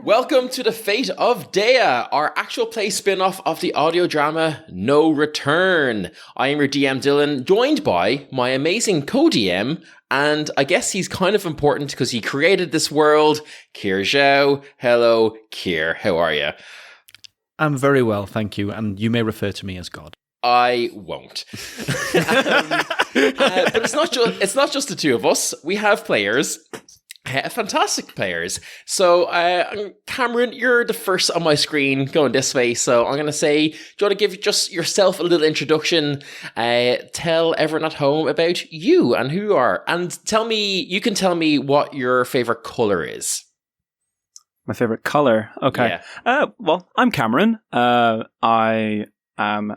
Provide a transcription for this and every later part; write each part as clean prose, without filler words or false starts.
Welcome to the Fate of Daya, our actual play spin-off of the audio drama No Return. I am your DM Dylan, joined by my amazing co-DM, and I guess he's kind of important because he created this world, Kier Zhao. Hello, Kier. How are you? I'm very well, thank you, and you may refer to me as God. I won't. But it's not just the two of us. We have players. Fantastic players. So, Cameron, you're the first on my screen going this way. So I'm going to say, do you want to give just yourself a little introduction? Tell everyone at home about you and who you are. And you can tell me what your favorite color is. My favorite color? Okay. Yeah. Well, I'm Cameron. I am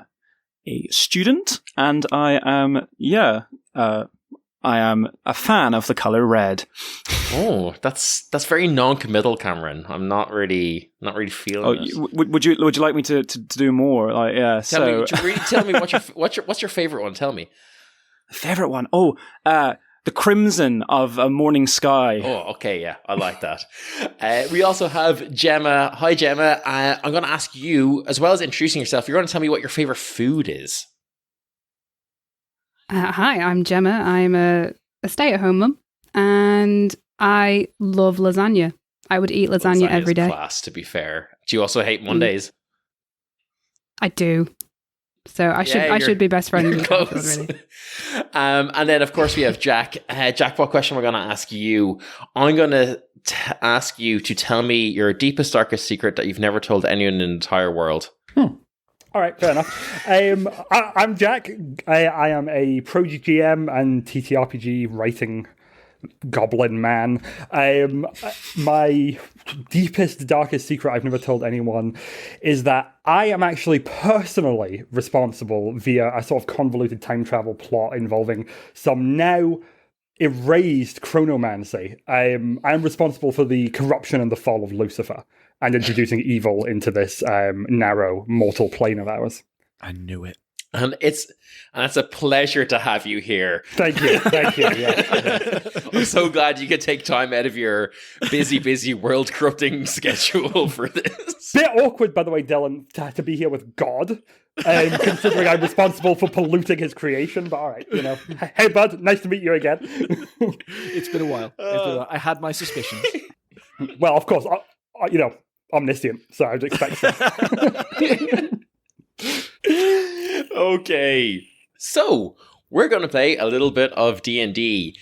a student, and I am a fan of the color red. Oh, that's very non-committal, Cameron. I'm not really feeling it. Would you like me to do more? Like, yeah. Tell me what's your favorite one? Tell me. Favorite one? Oh, the crimson of a morning sky. Oh, okay, yeah, I like that. We also have Gemma. Hi, Gemma. I'm going to ask you, as well as introducing yourself, you're going to tell me what your favorite food is. Hi, I'm Gemma. I'm a stay-at-home mum, and I love lasagna. I would eat lasagna every day. Class, to be fair. Do you also hate Mondays? I do. So I should be best friends with you, really. And then, of course, we have Jack. Jack, what question we're going to ask you? I'm going to ask you to tell me your deepest, darkest secret that you've never told anyone in the entire world. All right, fair enough. I'm Jack. I am a Pro GM and TTRPG writing goblin man. My deepest, darkest secret I've never told anyone is that I am actually personally responsible via a sort of convoluted time travel plot involving some now erased chronomancy. I'm responsible for the corruption and the fall of Lucifer and introducing evil into this narrow mortal plane of ours. I knew it. And it's a pleasure to have you here. Thank you. Yeah. I'm so glad you could take time out of your busy world-corrupting schedule for this. Bit awkward, by the way, Dylan, to be here with God, considering I'm responsible for polluting his creation. But all right, Hey, bud, nice to meet you again. It's been a while. I had my suspicions. Well, of course, omniscient, so I'd expect so. Okay, so we're going to play a little bit of D&D.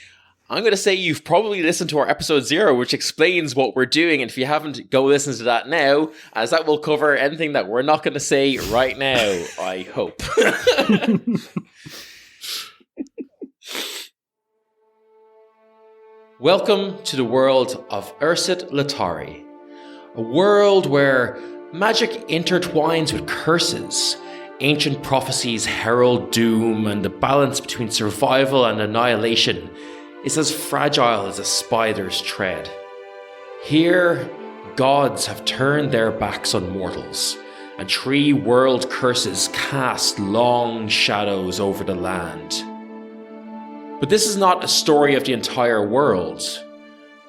I'm going to say you've probably listened to our episode 0, which explains what we're doing. And if you haven't, go listen to that now, as that will cover anything that we're not going to say right now, I hope. Welcome to the world of Ursit Latari, a world where magic intertwines with curses. Ancient prophecies herald doom, and the balance between survival and annihilation is as fragile as a spider's tread. Here, gods have turned their backs on mortals, and 3 world curses cast long shadows over the land. But this is not a story of the entire world,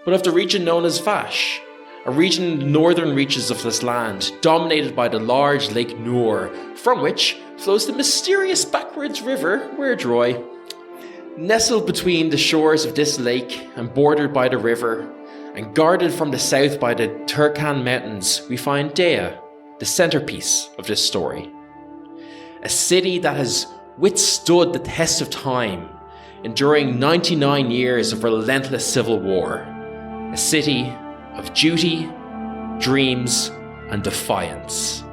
but of the region known as Vash, a region in the northern reaches of this land, dominated by the large Lake Noor, from which flows the mysterious backwards river Weirdroy. Nestled between the shores of this lake and bordered by the river, and guarded from the south by the Turkan Mountains, we find Daya, the centerpiece of this story. A city that has withstood the test of time, enduring 99 years of relentless civil war. A city of duty, dreams, and defiance.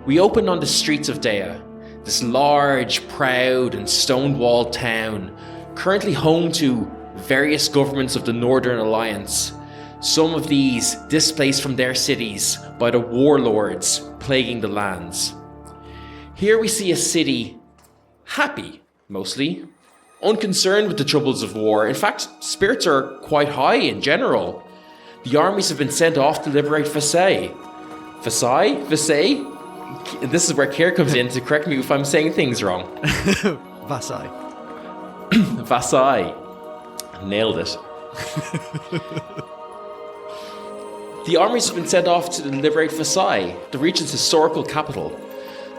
We open on the streets of Daya, this large, proud, and stone-walled town, currently home to various governments of the Northern Alliance, some of these displaced from their cities by the warlords plaguing the lands. Here we see a city happy, mostly, unconcerned with the troubles of war. In fact, spirits are quite high in general. The armies have been sent off to liberate Versailles. Versailles? This is where Kier comes in to correct me if I'm saying things wrong. Versailles. Versailles. Nailed it. The armies have been sent off to liberate Versailles, the region's historical capital.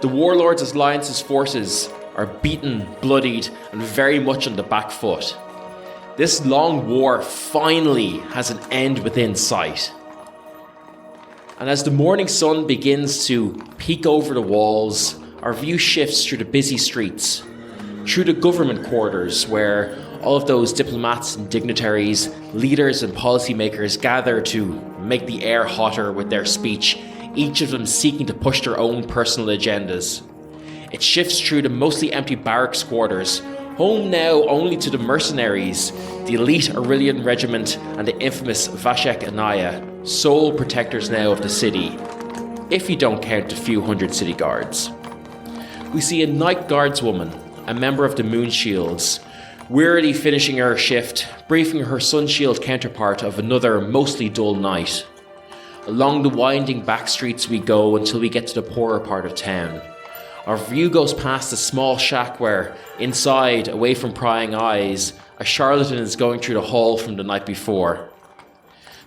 The warlords' alliance's forces are beaten, bloodied, and very much on the back foot. This long war finally has an end within sight. And as the morning sun begins to peek over the walls, our view shifts through the busy streets, through the government quarters where all of those diplomats and dignitaries, leaders and policymakers gather to make the air hotter with their speech, each of them seeking to push their own personal agendas. It shifts through the mostly empty barracks quarters, home now only to the mercenaries, the elite Aurelian regiment and the infamous Vashek Anaya, sole protectors now of the city, if you don't count the few hundred city guards. We see a night guardswoman, a member of the Moon Shields, wearily finishing her shift, briefing her Sun Shield counterpart of another mostly dull night. Along the winding back streets we go until we get to the poorer part of town. Our view goes past a small shack where, inside, away from prying eyes, a charlatan is going through the hall from the night before.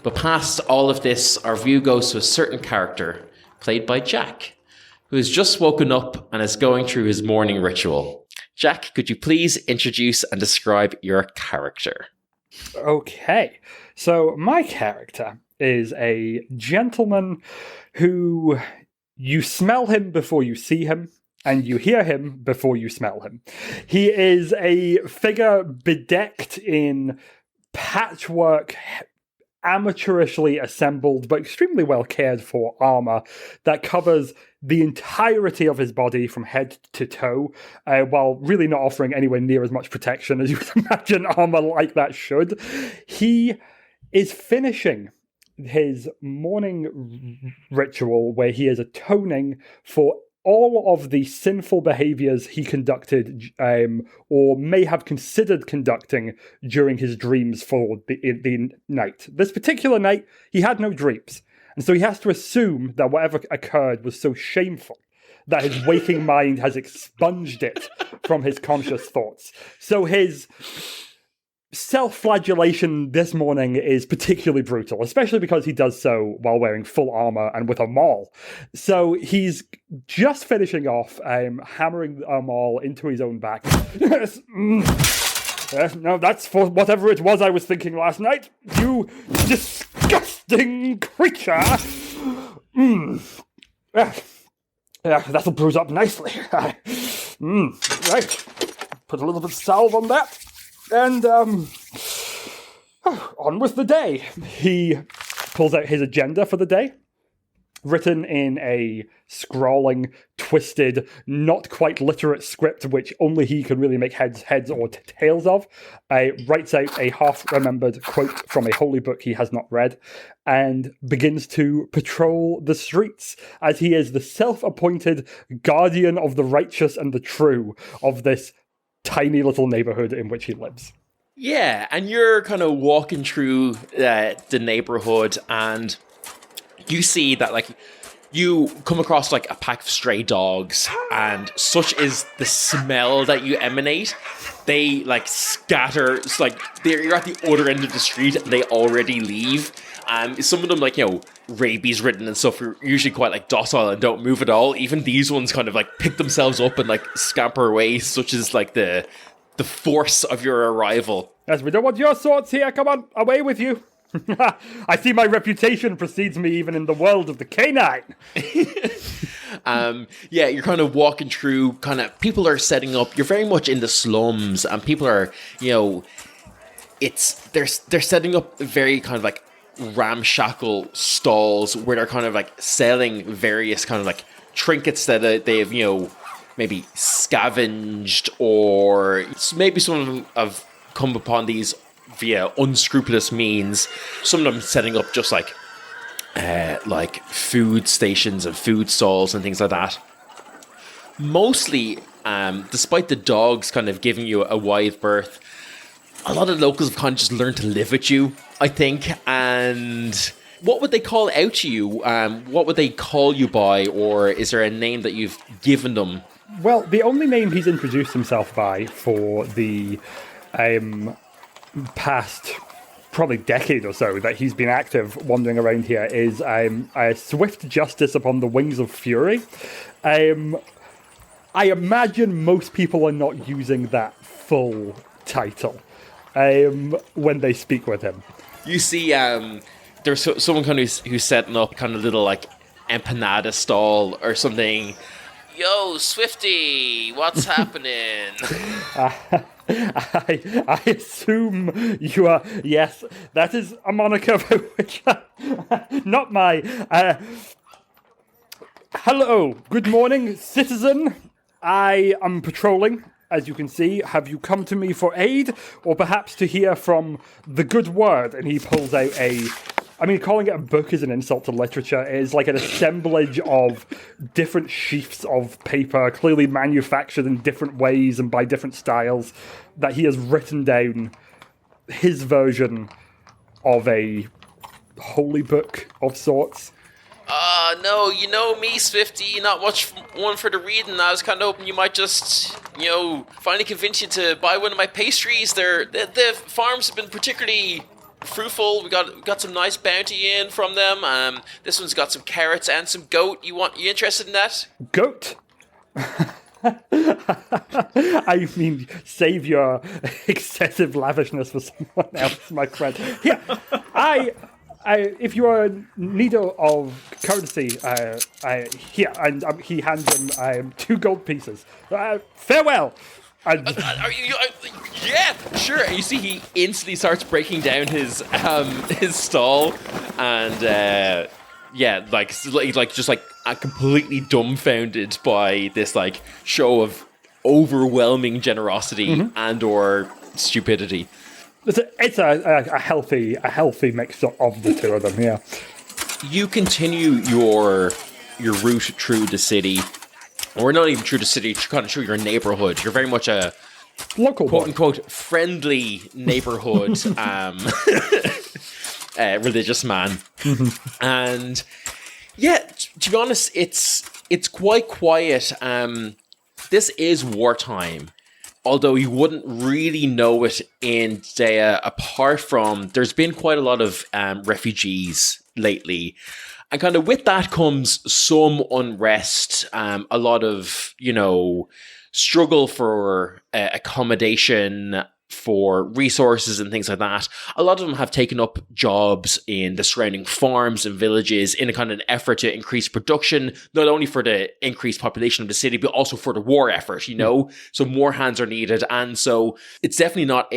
But past all of this, our view goes to a certain character, played by Jack, who has just woken up and is going through his morning ritual. Jack, could you please introduce and describe your character? Okay, so my character is a gentleman who you smell him before you see him, and you hear him before you smell him. He is a figure bedecked in patchwork, amateurishly assembled but extremely well cared for armor that covers the entirety of his body from head to toe, while really not offering anywhere near as much protection as you would imagine armor like that should. He is finishing his morning ritual where he is atoning for all of the sinful behaviors he conducted or may have considered conducting during his dreams for the night. This particular night, he had no dreams. And so he has to assume that whatever occurred was so shameful that his waking mind has expunged it from his conscious thoughts. So his self-flagellation this morning is particularly brutal, especially because he does so while wearing full armor and with a maul. So he's just finishing off hammering a maul into his own back. Yes, no, that's for whatever it was I was thinking last night. You disgusting creature! That'll bruise up nicely. Right. Put a little bit of salve on that. And, on with the day. He pulls out his agenda for the day, written in a scrawling, twisted, not quite literate script, which only he can really make heads or tails of. Writes out a half-remembered quote from a holy book he has not read, and begins to patrol the streets, as he is the self-appointed guardian of the righteous and the true of this tiny little neighborhood in which he lives. Yeah, and you're kind of walking through the neighborhood, and you see that, like, you come across, like, a pack of stray dogs, and such is the smell that you emanate. They, like, scatter. It's like you're at the other end of the street, and they already leave. Some of them, like, you know, rabies-ridden and stuff, are usually quite, like, docile and don't move at all. Even these ones kind of, like, pick themselves up and, like, scamper away, such as, like, the force of your arrival. Yes, we don't want your sorts here. Come on, away with you. I see my reputation precedes me even in the world of the canine. Yeah, you're kind of walking through, people are setting up. You're very much in the slums, and people are, you know, they're setting up very kind of like ramshackle stalls where they're kind of like selling various kind of like trinkets that they've, you know, maybe scavenged, or maybe some of them have come upon these via unscrupulous means. Some of them setting up just like food stations and food stalls and things like that. Mostly, despite the dogs kind of giving you a wide berth, a lot of locals have kind of just learned to live with you, I think. And what would they call out to you? What would they call you by? Or is there a name that you've given them? Well, the only name he's introduced himself by for the past probably decade or so that he's been active wandering around here is a swift justice upon the wings of fury. I imagine most people are not using that full title when they speak with him. You see, there's someone kind of who's setting up kind of little like empanada stall or something. Yo, Swifty, what's happening? I assume you are. Yes, that is a moniker for which not my. Hello, good morning, citizen. I am patrolling, as you can see. Have you come to me for aid, or perhaps to hear from the good word? And he pulls out calling it a book is an insult to literature. It is like an assemblage of different sheafs of paper, clearly manufactured in different ways and by different styles, that he has written down his version of a holy book of sorts. No, you know me, Swifty, not much one for the reading. I was kind of hoping you might just, finally convince you to buy one of my pastries. The farms have been particularly fruitful. We got some nice bounty in from them. This one's got some carrots and some goat. You interested in that? Goat? I mean, save your excessive lavishness for someone else, my friend. Here, if you are in need of courtesy, here, and he hands him 2 gold pieces. Farewell. Yeah, sure. And you see, he instantly starts breaking down his stall, and completely dumbfounded by this like show of overwhelming generosity and or stupidity. It's a healthy mix of the two of them. Yeah. You continue your route through the city. Or not even through the city, kind of through your neighborhood. You're very much a local, quote-unquote, friendly neighborhood religious man. And yeah, to be honest, it's quite quiet. This is wartime, although you wouldn't really know it in Daya, apart from there's been quite a lot of refugees lately. And kind of with that comes some unrest, a lot of, struggle for accommodation, for resources and things like that. A lot of them have taken up jobs in the surrounding farms and villages in a kind of an effort to increase production, not only for the increased population of the city, but also for the war effort, So more hands are needed. And so it's definitely not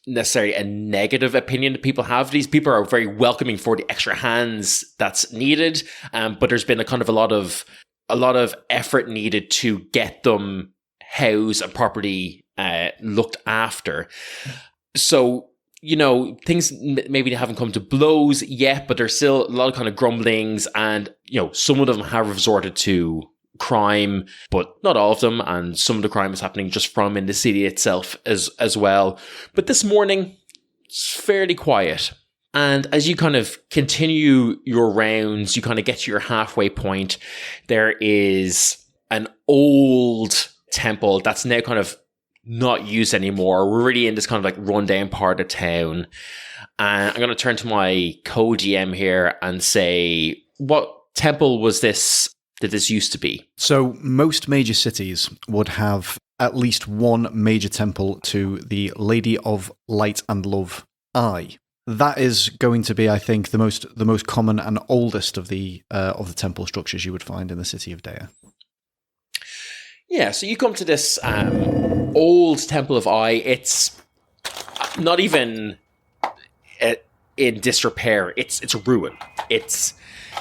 necessarily a negative opinion that people have. These people are very welcoming for the extra hands that's needed, but there's been a lot of effort needed to get them housed and properly looked after. So things maybe haven't come to blows yet, but there's still a lot of kind of grumblings, and some of them have resorted to crime, but not all of them, and some of the crime is happening just from in the city itself as well. But this morning, it's fairly quiet. And as you kind of continue your rounds, you kind of get to your halfway point. There is an old temple that's now kind of not used anymore. We're really in this kind of like rundown part of town. And I'm going to turn to my co-DM here and say, what temple was this that this used to be? So most major cities would have at least one major temple to the Lady of Light and Love, Ai. That is going to be, I think, the most common and oldest of the temple structures you would find in the city of Daya. Yeah, so you come to this old temple of Ai. It's not even in disrepair. It's a ruin. It's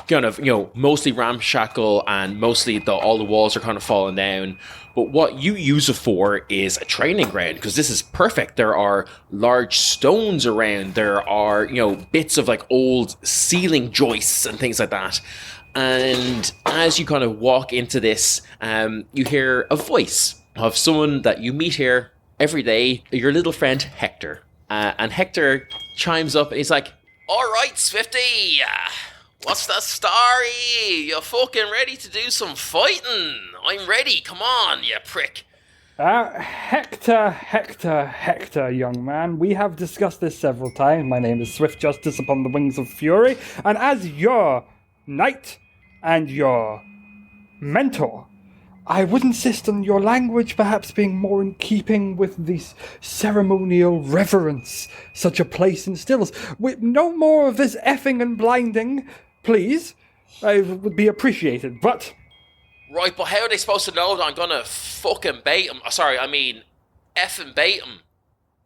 kind of, mostly ramshackle, and mostly all the walls are kind of falling down. But what you use it for is a training ground, because this is perfect. There are large stones around. There are, bits of like old ceiling joists and things like that. And as you kind of walk into this, you hear a voice of someone that you meet here every day, your little friend Hector. And Hector chimes up and he's like, "All right, Swifty, what's the story? You fucking ready to do some fighting? I'm ready, come on, you prick." Hector, young man. We have discussed this several times. My name is Swift Justice upon the Wings of Fury, and as your knight and your mentor, I would insist on your language perhaps being more in keeping with the ceremonial reverence such a place instills. With no more of this effing and blinding, please. I would be appreciated, but... Right, but how are they supposed to know that I'm gonna fucking bait them? Sorry, I mean, effing bait them.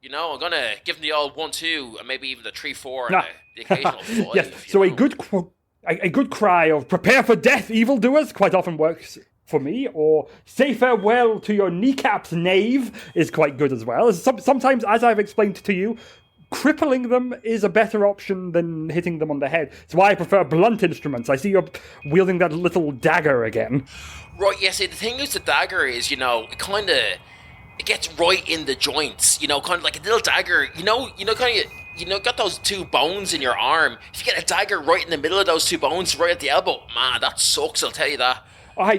You know, I'm gonna give them the old 1-2, and maybe even the 3-4, and the occasional 5. Yes, so a good cry of "prepare for death, evildoers" quite often works for me, or "say farewell to your kneecaps, knave" is quite good as well. Sometimes, as I've explained to you, crippling them is a better option than hitting them on the head. It's why I prefer blunt instruments. I see you're wielding that little dagger again. Right, yeah, see, the thing is the dagger is, it gets right in the joints, kind of like a little dagger, got those two bones in your arm. If you get a dagger right in the middle of those two bones, right at the elbow, man, that sucks, I'll tell you that.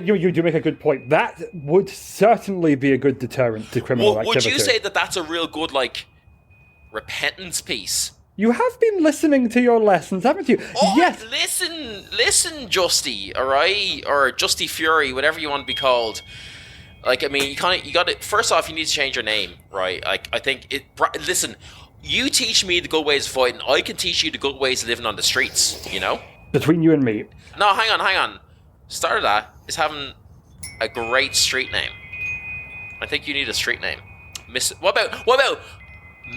You do make a good point. That would certainly be a good deterrent to criminal activity. Would you say that that's a real good, repentance piece? You have been listening to your lessons, haven't you? Oh, yes. Listen, Justy, alright? Or Justy Fury, whatever you want to be called. You got to... First off, you need to change your name, right? I think listen, you teach me the good ways of fighting, I can teach you the good ways of living on the streets, Between you and me. No, hang on. Start of that is having a great street name. I think you need a street name. What about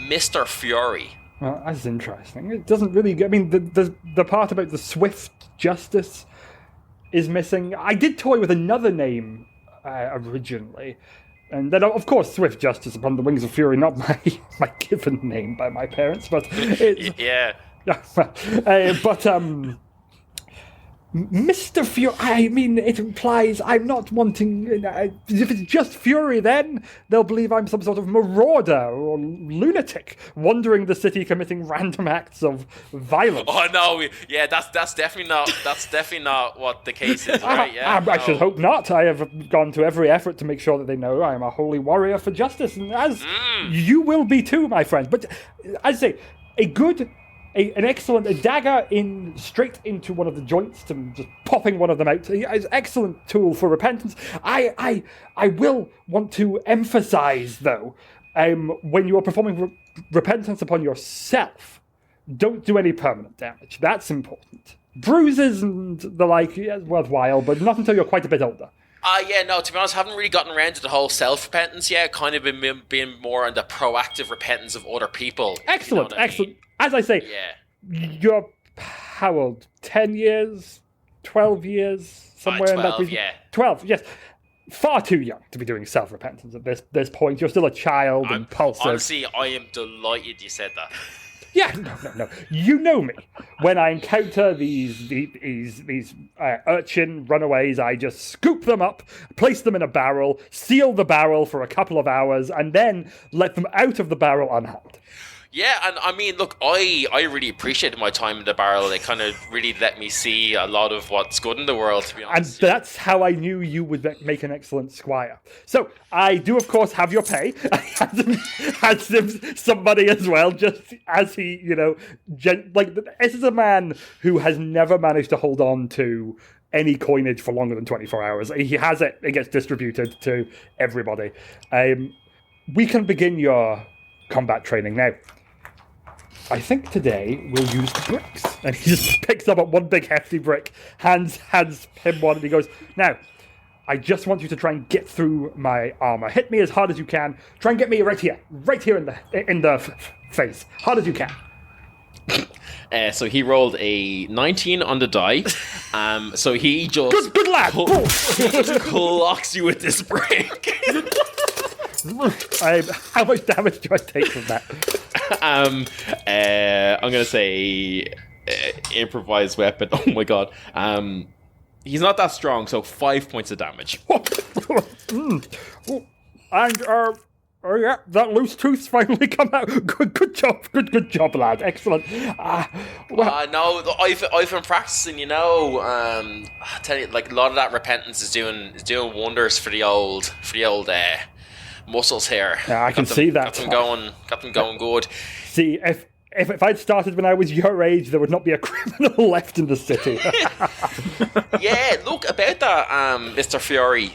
Mr. Fury? Well, that's interesting. It doesn't really... the part about the Swift Justice is missing. I did toy with another name originally. And then, of course, Swift Justice upon the Wings of Fury, not my given name by my parents, but... Yeah. Mr. Fury, it implies I'm not wanting... if it's just Fury, then they'll believe I'm some sort of marauder or lunatic, wandering the city committing random acts of violence. Oh, no, yeah, that's definitely not what the case is, right? Yeah, I should hope not. I have gone to every effort to make sure that they know I am a holy warrior for justice, and as you will be too, my friend. But, I say, an excellent dagger straight into one of the joints, to just popping one of them out, is an excellent tool for repentance. I will want to emphasize, though, when you are performing repentance upon yourself, don't do any permanent damage. That's important. Bruises and the like, worthwhile, but not until you're quite a bit older. To be honest, I haven't really gotten around to the whole self-repentance yet. Kind of been more on the proactive repentance of other people. Excellent. As I say, you're how old? 10 years? 12 years? Somewhere 12, in that region? Yeah. 12, yes. Far too young to be doing self-repentance at this point. You're still a child and impulsive. Honestly, I am delighted you said that. Yeah, no. You know me. When I encounter these urchin runaways, I just scoop them up, place them in a barrel, seal the barrel for a couple of hours, and then let them out of the barrel unharmed. Yeah, and look, I really appreciated my time in the barrel. They kind of really let me see a lot of what's good in the world, to be honest. And that's how I knew you would make an excellent squire. So, I do, of course, have your pay. I had somebody as well, just as he, this is a man who has never managed to hold on to any coinage for longer than 24 hours. He has it gets distributed to everybody. We can begin your combat training now. I think today we'll use the bricks. And he just picks up one big hefty brick, hands him one, and he goes, now, I just want you to try and get through my armor. Hit me as hard as you can. Try and get me right here in the face. Hard as you can. So he rolled a 19 on the die. So he just... Good lad! clocks you with this brick. How much damage do I take from that? I'm gonna say improvised weapon. Oh my god. He's not that strong, so 5 points of damage. And that loose tooth's finally come out. Good job, lad. Excellent. No, I've been practicing. I tell you, a lot of that repentance is doing wonders for the old muscles here. Yeah, I can see that. Got them going good. See, if I'd started when I was your age, there would not be a criminal left in the city. Yeah, look, about that, Mr. Fiore,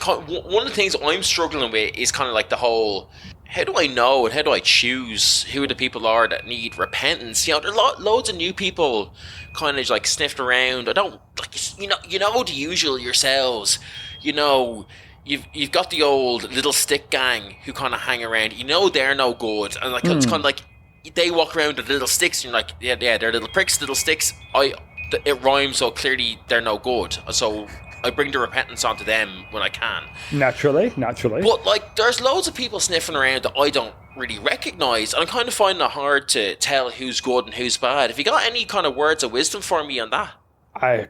one of the things I'm struggling with is kind of like the whole, how do I know and how do I choose who the people are that need repentance? You know, there are loads of new people kind of like sniffed around. I don't, like, you know the usual yourselves. You know, you've got the old little stick gang who kind of hang around. You know they're no good. And like it's kind of like, they walk around with little sticks and you're like, yeah, they're little pricks, little sticks. It rhymes, so clearly they're no good. So I bring the repentance onto them when I can. Naturally. But like, there's loads of people sniffing around that I don't really recognise, and I'm kind of finding it hard to tell who's good and who's bad. Have you got any kind of words of wisdom for me on that? I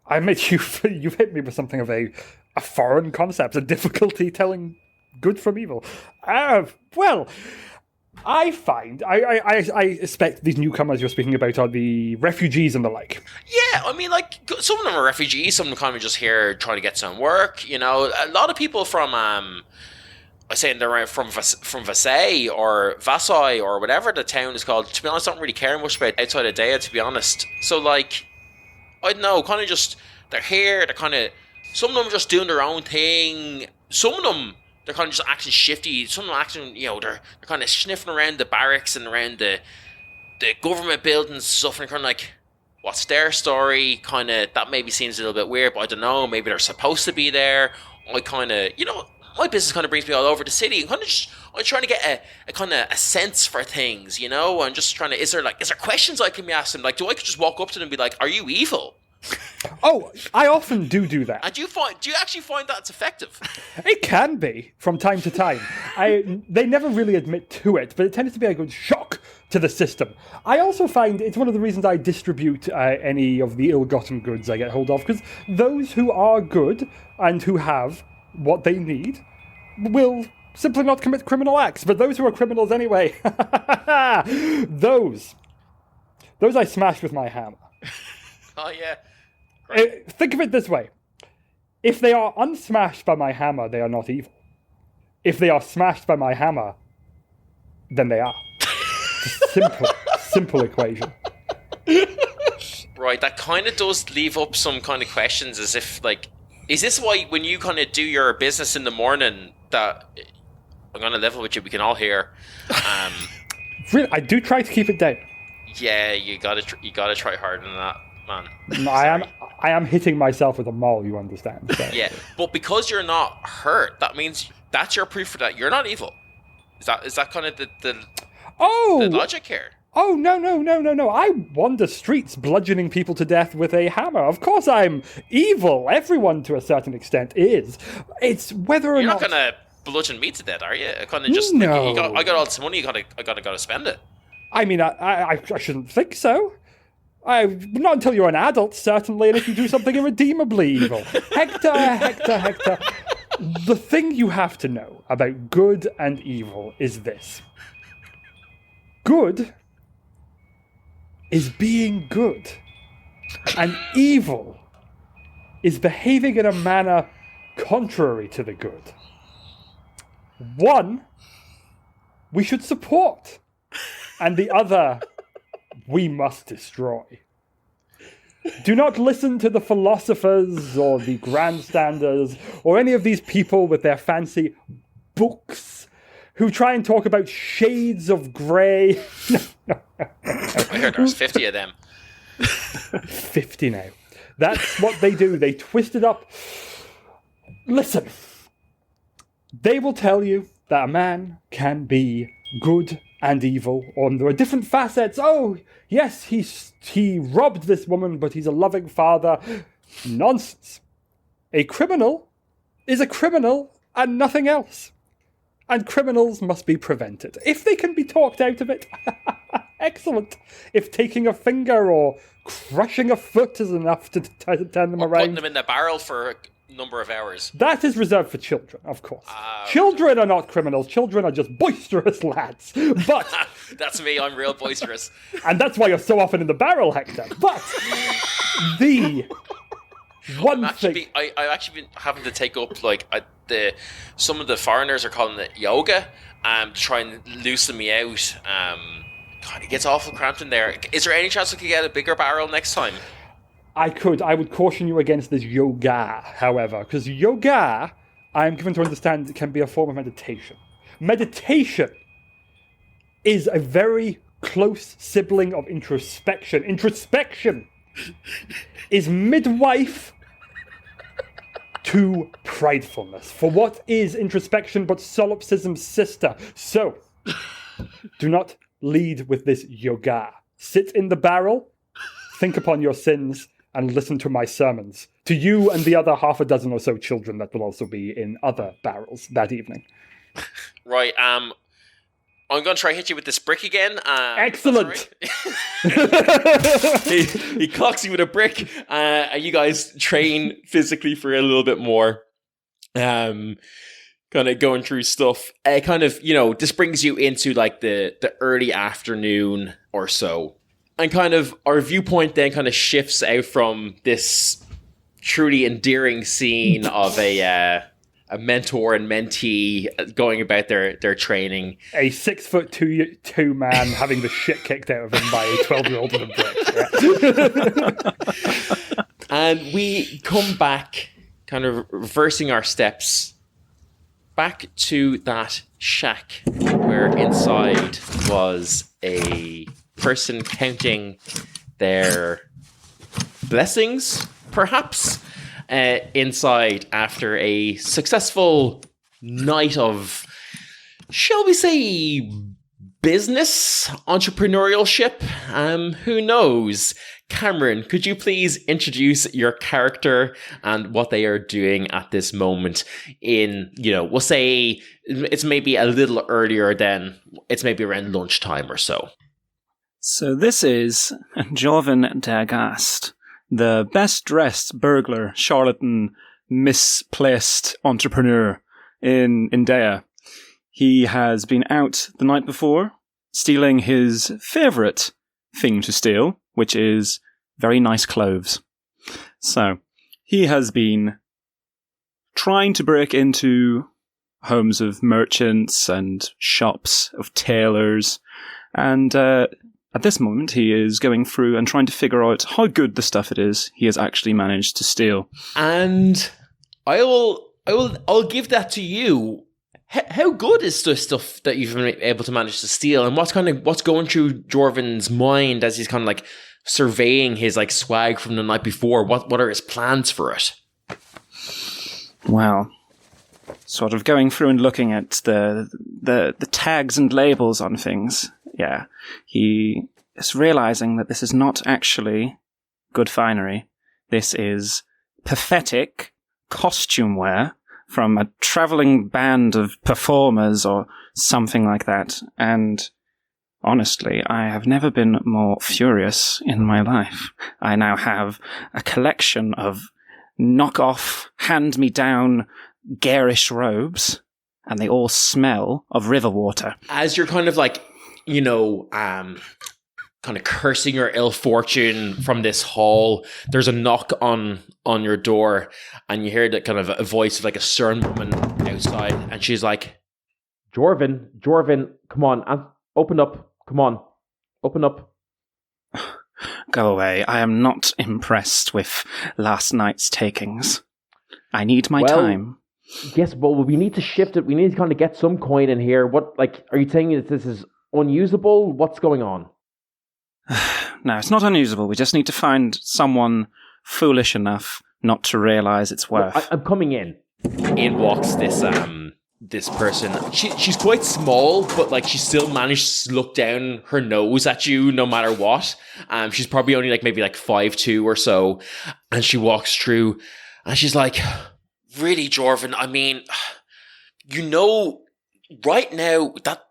admit you've hit me with something of a foreign concept, a difficulty telling good from evil. Well, I find, I expect these newcomers you're speaking about are the refugees and the like. Yeah, I mean, like, some of them are refugees, some of them kind of just here trying to get some work, you know. A lot of people from, they're from Versailles or Versailles or whatever the town is called. To be honest, I don't really care much about outside of Daya, to be honest. So, like, I don't know, kind of just, they're here, they're kind of, some of them are just doing their own thing. Some of them, they're kind of just acting shifty. Some of them acting, you know, they're kind of sniffing around the barracks and around the government buildings and stuff, and kind of like, what's their story? Kind of, that maybe seems a little bit weird, but I don't know, maybe they're supposed to be there. I kind of, you know, my business kind of brings me all over the city. I'm trying to get a kind of a sense for things, you know? I'm just trying to, is there questions I can be asking? Like, do I just walk up to them and be like, are you evil? Oh, I often do that. And do you actually find that's effective? It can be, from time to time. They never really admit to it, but it tends to be a good shock to the system. I also find it's one of the reasons I distribute any of the ill-gotten goods I get hold of, because those who are good and who have what they need will simply not commit criminal acts, but those who are criminals anyway, those I smash with my hammer. Oh, yeah. Think of it this way. If they are unsmashed by my hammer, they are not evil. If they are smashed by my hammer, then they are. Simple equation. Right, that kind of does leave up some kind of questions, as if, like, is this why when you kind of do your business in the morning that I'm going to level with you, we can all hear? Really, I do try to keep it down. Yeah, you gotta try harder than that, man. No, I am hitting myself with a maul, you understand. So. Yeah, but because you're not hurt, that means that's your proof for that you're not evil. Is that kind of the logic here? Oh, no. I wander streets bludgeoning people to death with a hammer. Of course I'm evil. Everyone, to a certain extent, is. It's whether or not... You're not going to bludgeon me to death, are you? Kind of just... No. Like, I got all this money, I gotta spend it. I mean, I shouldn't think so. Not until you're an adult, certainly, and if you do something irredeemably evil. Hector. The thing you have to know about good and evil is this. Good is being good, and evil is behaving in a manner contrary to the good. One, we should support, and the other, we must destroy. Do not listen to the philosophers or the grandstanders or any of these people with their fancy books who try and talk about shades of grey. I heard there's 50 of them. 50 now. That's what they do. They twist it up. Listen. They will tell you that a man can be good and evil, or there are different facets. Oh, yes, he robbed this woman, but he's a loving father. Nonsense. A criminal is a criminal and nothing else. And criminals must be prevented. If they can be talked out of it, excellent. If taking a finger or crushing a foot is enough to turn them around. Putting them in the barrel for a number of hours. That is reserved for children, of course. Children are not criminals. Children are just boisterous lads. But that's me. I'm real boisterous. And that's why you're so often in the barrel, Hector. But the One I've thing. actually been having to take up like some of the foreigners are calling it yoga, to try and loosen me out. God, it gets awful cramped in there. Is there any chance we could get a bigger barrel next time? I would caution you against this yoga, however, because yoga, I am given to understand, can be a form of meditation. Meditation is a very close sibling of introspection. Introspection is midwife to pridefulness. For what is introspection but solipsism's sister? So, do not lead with this yoga. Sit in the barrel, think upon your sins, and listen to my sermons. To you and the other half a dozen or so children that will also be in other barrels that evening. Right, I'm going to try hit you with this brick again. Excellent! He clocks you with a brick, and you guys train physically for a little bit more. Kind of going through stuff. This brings you into like the early afternoon or so. And kind of our viewpoint then kind of shifts out from this truly endearing scene of a mentor and mentee going about their training. A 6'2" man having the shit kicked out of him by a 12-year-old with a brick. Yeah. And we come back, kind of reversing our steps, back to that shack where inside was a person counting their blessings, perhaps, inside after a successful night of, shall we say, business entrepreneurship. Who knows? Cameron, could you please introduce your character and what they are doing at this moment in, we'll say it's maybe a little earlier than, it's maybe around lunchtime or so. So this is Jorvin Dergast, the best-dressed burglar, charlatan, misplaced entrepreneur in Daya. He has been out the night before, stealing his favourite thing to steal, which is very nice clothes. So, he has been trying to break into homes of merchants and shops of tailors, and at this moment, he is going through and trying to figure out how good the stuff it is he has actually managed to steal. And I'll give that to you. How good is the stuff that you've been able to manage to steal, and what's going through Jorvin's mind as he's kind of like surveying his like swag from the night before? What are his plans for it? Well, sort of going through and looking at the tags and labels on things. Yeah, he is realizing that this is not actually good finery. This is pathetic costume wear from a traveling band of performers or something like that. And honestly, I have never been more furious in my life. I now have a collection of knockoff, hand-me-down, garish robes, and they all smell of river water. As you're kind of like, kind of cursing your ill fortune from this hall, there's a knock on your door, and you hear that kind of a voice of like a stern woman outside, and she's like, Jorvin, come on, open up, come on, open up. Go away. I am not impressed with last night's takings. I need my time. Yes, well, we need to shift it. We need to kind of get some coin in here. What, like, are you saying that this is unusable? What's going on? No, it's not unusable. We just need to find someone foolish enough not to realize its worth. Well, I'm coming in. In walks this person. She's quite small, but like she still managed to look down her nose at you no matter what. She's probably only like maybe like 5'2" or so, and she walks through, and she's like, "Really, Jorvin? I mean, right now that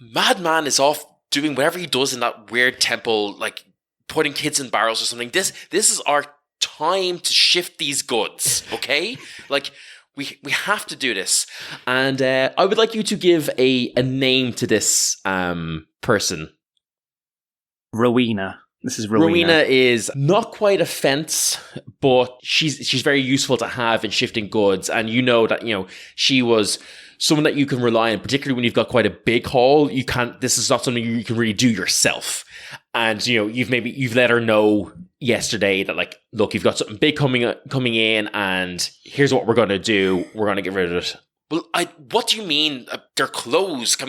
madman is off doing whatever he does in that weird temple, like putting kids in barrels or something. This is our time to shift these goods, okay? Like, we have to do this. And I would like you to give a name to this person. Rowena. This is Rowena. Rowena is not quite a fence, but she's very useful to have in shifting goods. And you know that, she was someone that you can rely on, particularly when you've got quite a big haul. This is not something you can really do yourself. And, you've let her know yesterday that, like, look, you've got something big coming in, and here's what we're going to do. We're going to get rid of it. Well, what do you mean? They're closed.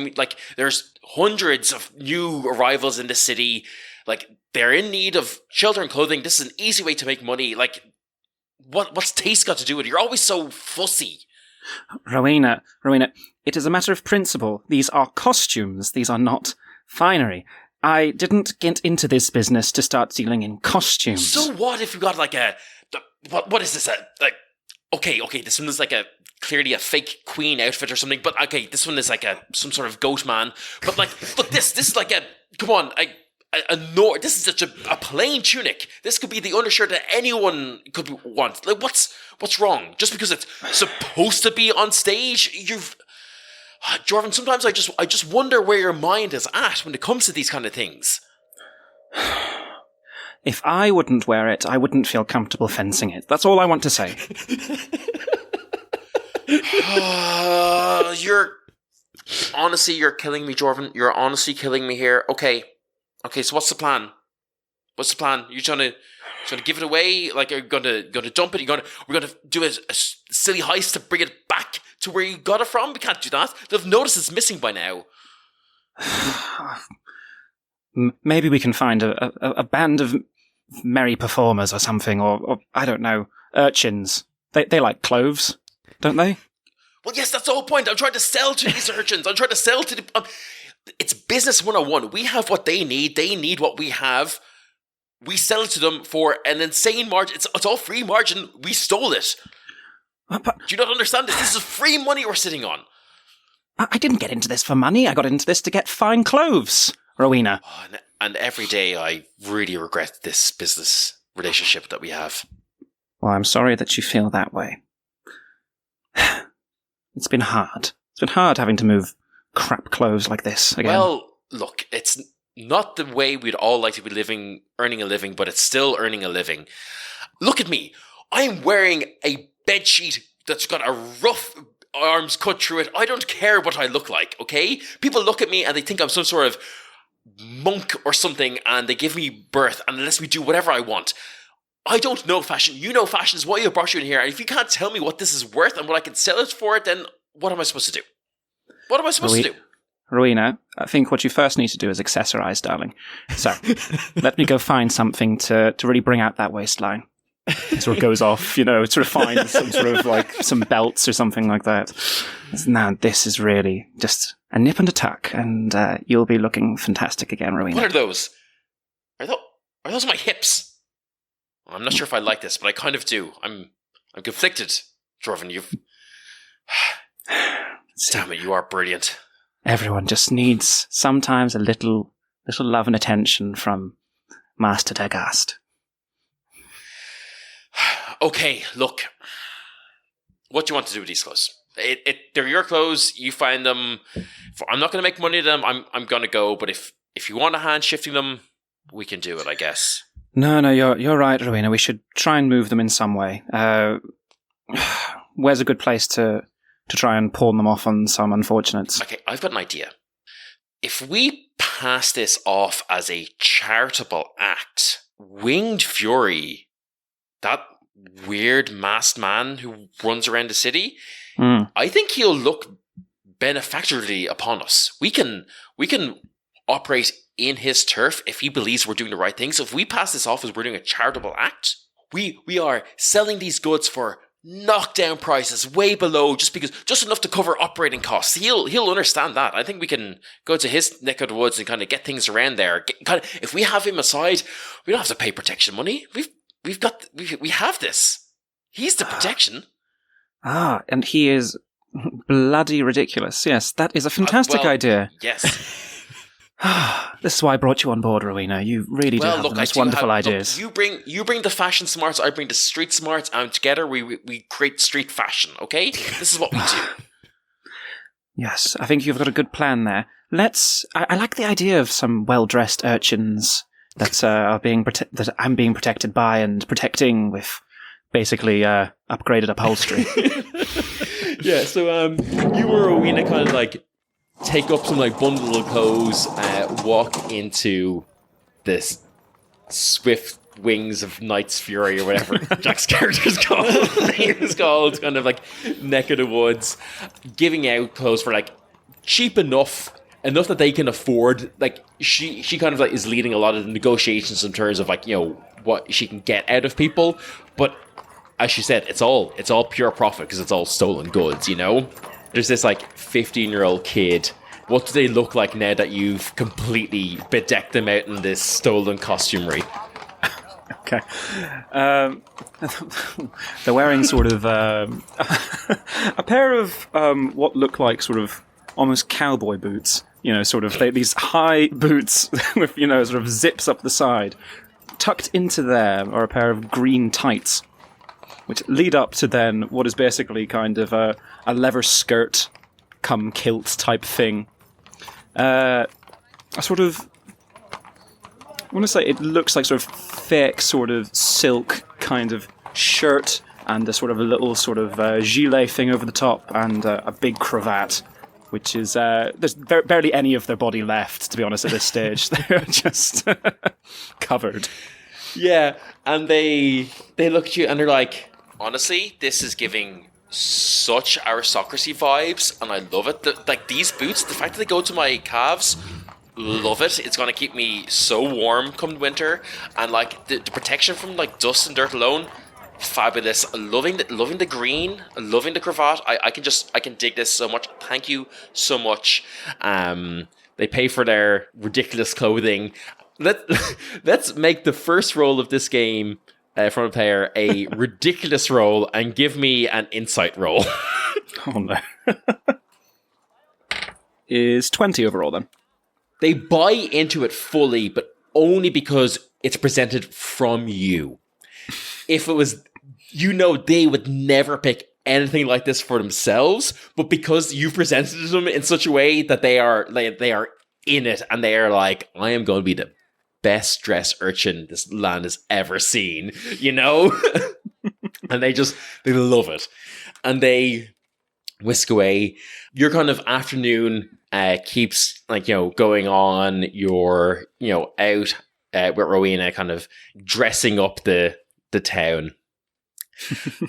There's hundreds of new arrivals in the city. Like, they're in need of shelter and clothing. This is an easy way to make money. Like, what's taste got to do with it? You're always so fussy. Rowena, it is a matter of principle. These are costumes. These are not finery. I didn't get into this business to start dealing in costumes. So what if you got like what is this? Okay, this one is like clearly a fake queen outfit or something, but okay, this one is like some sort of goat man. But like, look, this is like come on, this is such a plain tunic. This could be the undershirt that anyone could want. Like, what's wrong? Just because it's supposed to be on stage, Jordan, sometimes I just wonder where your mind is at when it comes to these kind of things. If I wouldn't wear it, I wouldn't feel comfortable fencing it. That's all I want to say. You're killing me, Jordan. You're honestly killing me here. Okay, so what's the plan? You trying to give it away? Like, are you gonna dump it? We're gonna do a silly heist to bring it back to where you got it from? We can't do that. They've noticed it's missing by now. Maybe we can find a band of merry performers or something, or I don't know, urchins. They like cloves, don't they? Well, yes, that's the whole point. I'm trying to sell to these urchins. I'm trying to sell to the... it's business 101. We have what they need. They need what we have. We sell it to them for an insane margin. It's all free margin. We stole it. But do you not understand this? This is free money we're sitting on. I didn't get into this for money. I got into this to get fine clothes, Rowena. Oh, and every day I really regret this business relationship that we have. Well, I'm sorry that you feel that way. It's been hard. It's been hard having to move crap clothes like this again. Well, look, it's not the way we'd all like to be earning a living, but it's still earning a living. Look at me. I'm wearing a bedsheet that's got a rough arms cut through it. I don't care what I look like, okay? People look at me and they think I'm some sort of monk or something, and they give me birth and let me do whatever I want. I don't know fashion. You know fashion is why I brought you in here. And if you can't tell me what this is worth and what I can sell it for, then what am I supposed to do? What am I supposed to do? Rowena, I think what you first need to do is accessorize, darling. So, let me go find something to really bring out that waistline. It sort of goes off, sort of finds some sort of like some belts or something like that. Now, this is really just a nip and a tuck, and you'll be looking fantastic again, Rowena. What are those? Are those my hips? I'm not sure if I like this, but I kind of do. I'm conflicted, Jordan. Damn it, you are brilliant. Everyone just needs sometimes a little love and attention from Master Dagast. Okay, look. What do you want to do with these clothes? They're your clothes. You find them. I'm not going to make money of them. I'm going to go. But if you want a hand shifting them, we can do it, I guess. No, you're right, Rowena. We should try and move them in some way. Where's a good place to try and pawn them off on some unfortunates? Okay, I've got an idea. If we pass this off as a charitable act, Winged Fury, that weird masked man who runs around the city, I think he'll look benefactorly upon us. We can operate in his turf if he believes we're doing the right thing. So if we pass this off as we're doing a charitable act, we are selling these goods for knockdown prices way below just enough to cover operating costs. He'll understand that. I think we can go to his neck of the woods and kind of get things around there. If we have him aside, we don't have to pay protection money. We have this. He's the protection. And he is bloody ridiculous. Yes, that is a fantastic idea. Yes. This is why I brought you on board, Rowena. You really do have the most wonderful ideas. You bring the fashion smarts, I bring the street smarts, and together we create street fashion, okay? This is what we do. Yes, I think you've got a good plan there. I like the idea of some well-dressed urchins that that I'm being protected by and protecting with basically upgraded upholstery. Yeah, so you or Rowena kind of like take up some like bundle of clothes, walk into this swift wings of Knight's Fury or whatever Jack's character's called. Name is called, kind of like neck of the woods, giving out clothes for like cheap enough that they can afford. Like she kind of like is leading a lot of the negotiations in terms of like, you know, what she can get out of people, but as she said, it's all pure profit because it's all stolen goods, you know? There's this like 15-year-old kid. What do they look like now that you've completely bedecked them out in this stolen costumery? Okay. They're wearing sort of a pair of what look like sort of almost cowboy boots. You know, sort of these high boots with, you know, sort of zips up the side. Tucked into there are a pair of green tights, which lead up to then what is basically kind of a leather skirt come kilt type thing. A sort of, I want to say it looks like sort of thick sort of silk kind of shirt and a sort of a little sort of gilet thing over the top and a big cravat, which is, there's barely any of their body left, to be honest, at this stage. They're just covered. Yeah, and they look at you and they're like, honestly, this is giving such aristocracy vibes, and I love it. Like these boots, the fact that they go to my calves, love it. It's going to keep me so warm come winter, and like the protection from like dust and dirt alone, fabulous. Loving the green, loving the cravat. I can dig this so much. Thank you so much. They pay for their ridiculous clothing. Let's make the first roll of this game from a player a ridiculous roll and give me an insight roll. Oh no. Is 20 overall then? They buy into it fully, but only because it's presented from you. If it was, you know, they would never pick anything like this for themselves, but because you've presented them in such a way that they are in it, and they are like, I am going to be the best dressed urchin this land has ever seen, you know? And they love it. And they whisk away. Your kind of afternoon keeps, like, you know, going on. You're, you know, out with Rowena kind of dressing up the town.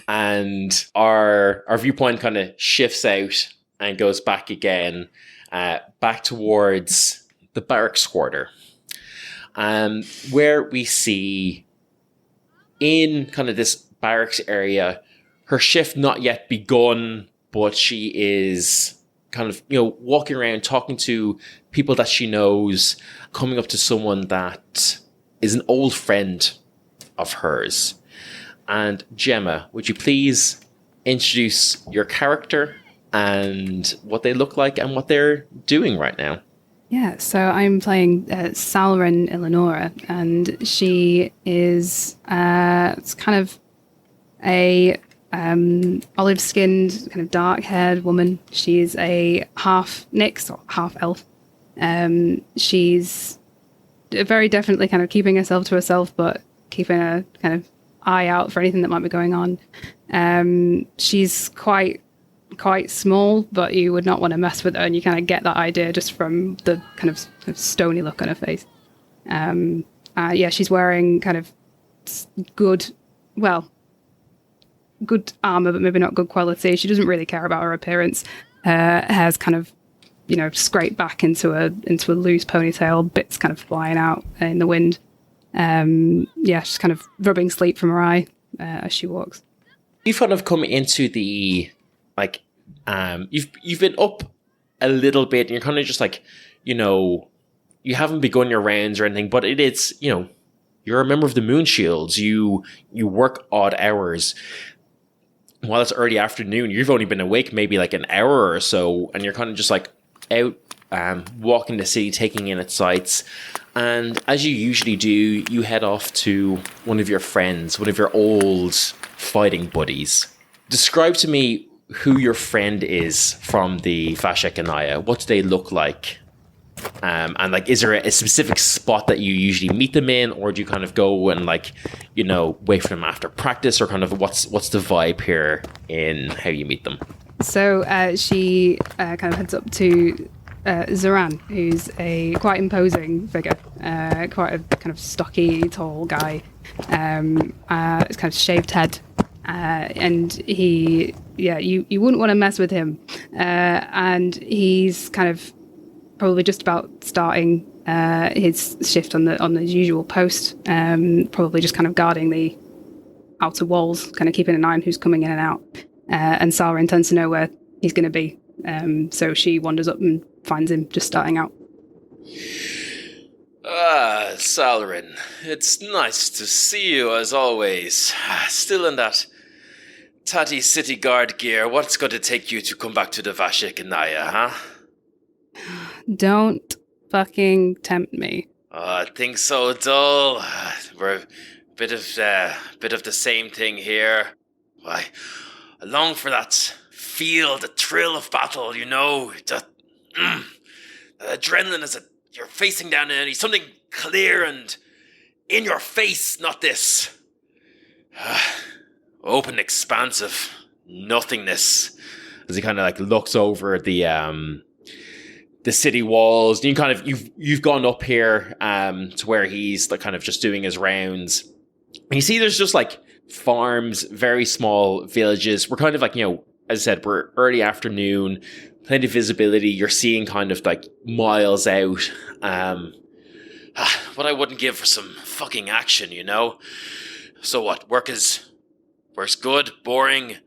And our viewpoint kind of shifts out and goes back again, back towards the barracks quarter. Where we see in kind of this barracks area, her shift not yet begun, but she is kind of, you know, walking around, talking to people that she knows, coming up to someone that is an old friend of hers. And Gemma, would you please introduce your character and what they look like and what they're doing right now? Yeah, so I'm playing Salren Eleonora, and she is it's kind of a olive-skinned, kind of dark-haired woman. She's a half Nyx or half elf. She's very definitely kind of keeping herself to herself, but keeping a kind of eye out for anything that might be going on. She's quite small, but you would not want to mess with her, and you kind of get that idea just from the kind of stony look on her face. Yeah, she's wearing kind of good armor, but maybe not good quality. She doesn't really care about her appearance. Her hair's kind of, you know, scraped back into a loose ponytail, bits kind of flying out in the wind. Yeah, she's kind of rubbing sleep from her eye as she walks. You've kind of come into the, like, you've been up a little bit, and you're kind of just like, you know, you haven't begun your rounds or anything, but it's, you know, you're a member of the Moon Shields. You work odd hours. While it's early afternoon, you've only been awake maybe like an hour or so, and you're kind of just like out walking the city, taking in its sights. And as you usually do, you head off to one of your friends, one of your old fighting buddies. Describe to me who your friend is from the Fate of Daya. What do they look like? And like, is there a specific spot that you usually meet them in, or do you kind of go and like, wait for them after practice, or kind of what's the vibe here in how you meet them? So she kind of heads up to Zoran, who's a quite imposing figure, quite a kind of stocky, tall guy. It's kind of shaved head, and he, you wouldn't want to mess with him. And he's kind of probably just about starting his shift on the usual post, probably just kind of guarding the outer walls, kind of keeping an eye on who's coming in and out. And Sarah intends to know where he's going to be, so she wanders up and finds him just starting out. Salrin, it's nice to see you as always. Still in that tatty city guard gear. What's going to take you to come back to the Fate of Daya, huh? Don't fucking tempt me. Things so dull. We're a bit of the same thing here. Why, I long for that feel, the thrill of battle, the adrenaline as you're facing down an enemy, something clear and in your face, not this open expanse of nothingness. As he kind of like looks over the city walls, and you've gone up here to where he's like kind of just doing his rounds, and you see there's just like farms, very small villages. We're kind of like, as I said, we're early afternoon, plenty of visibility. You're seeing kind of like miles out. What I wouldn't give for some fucking action, So what? Work's good, boring.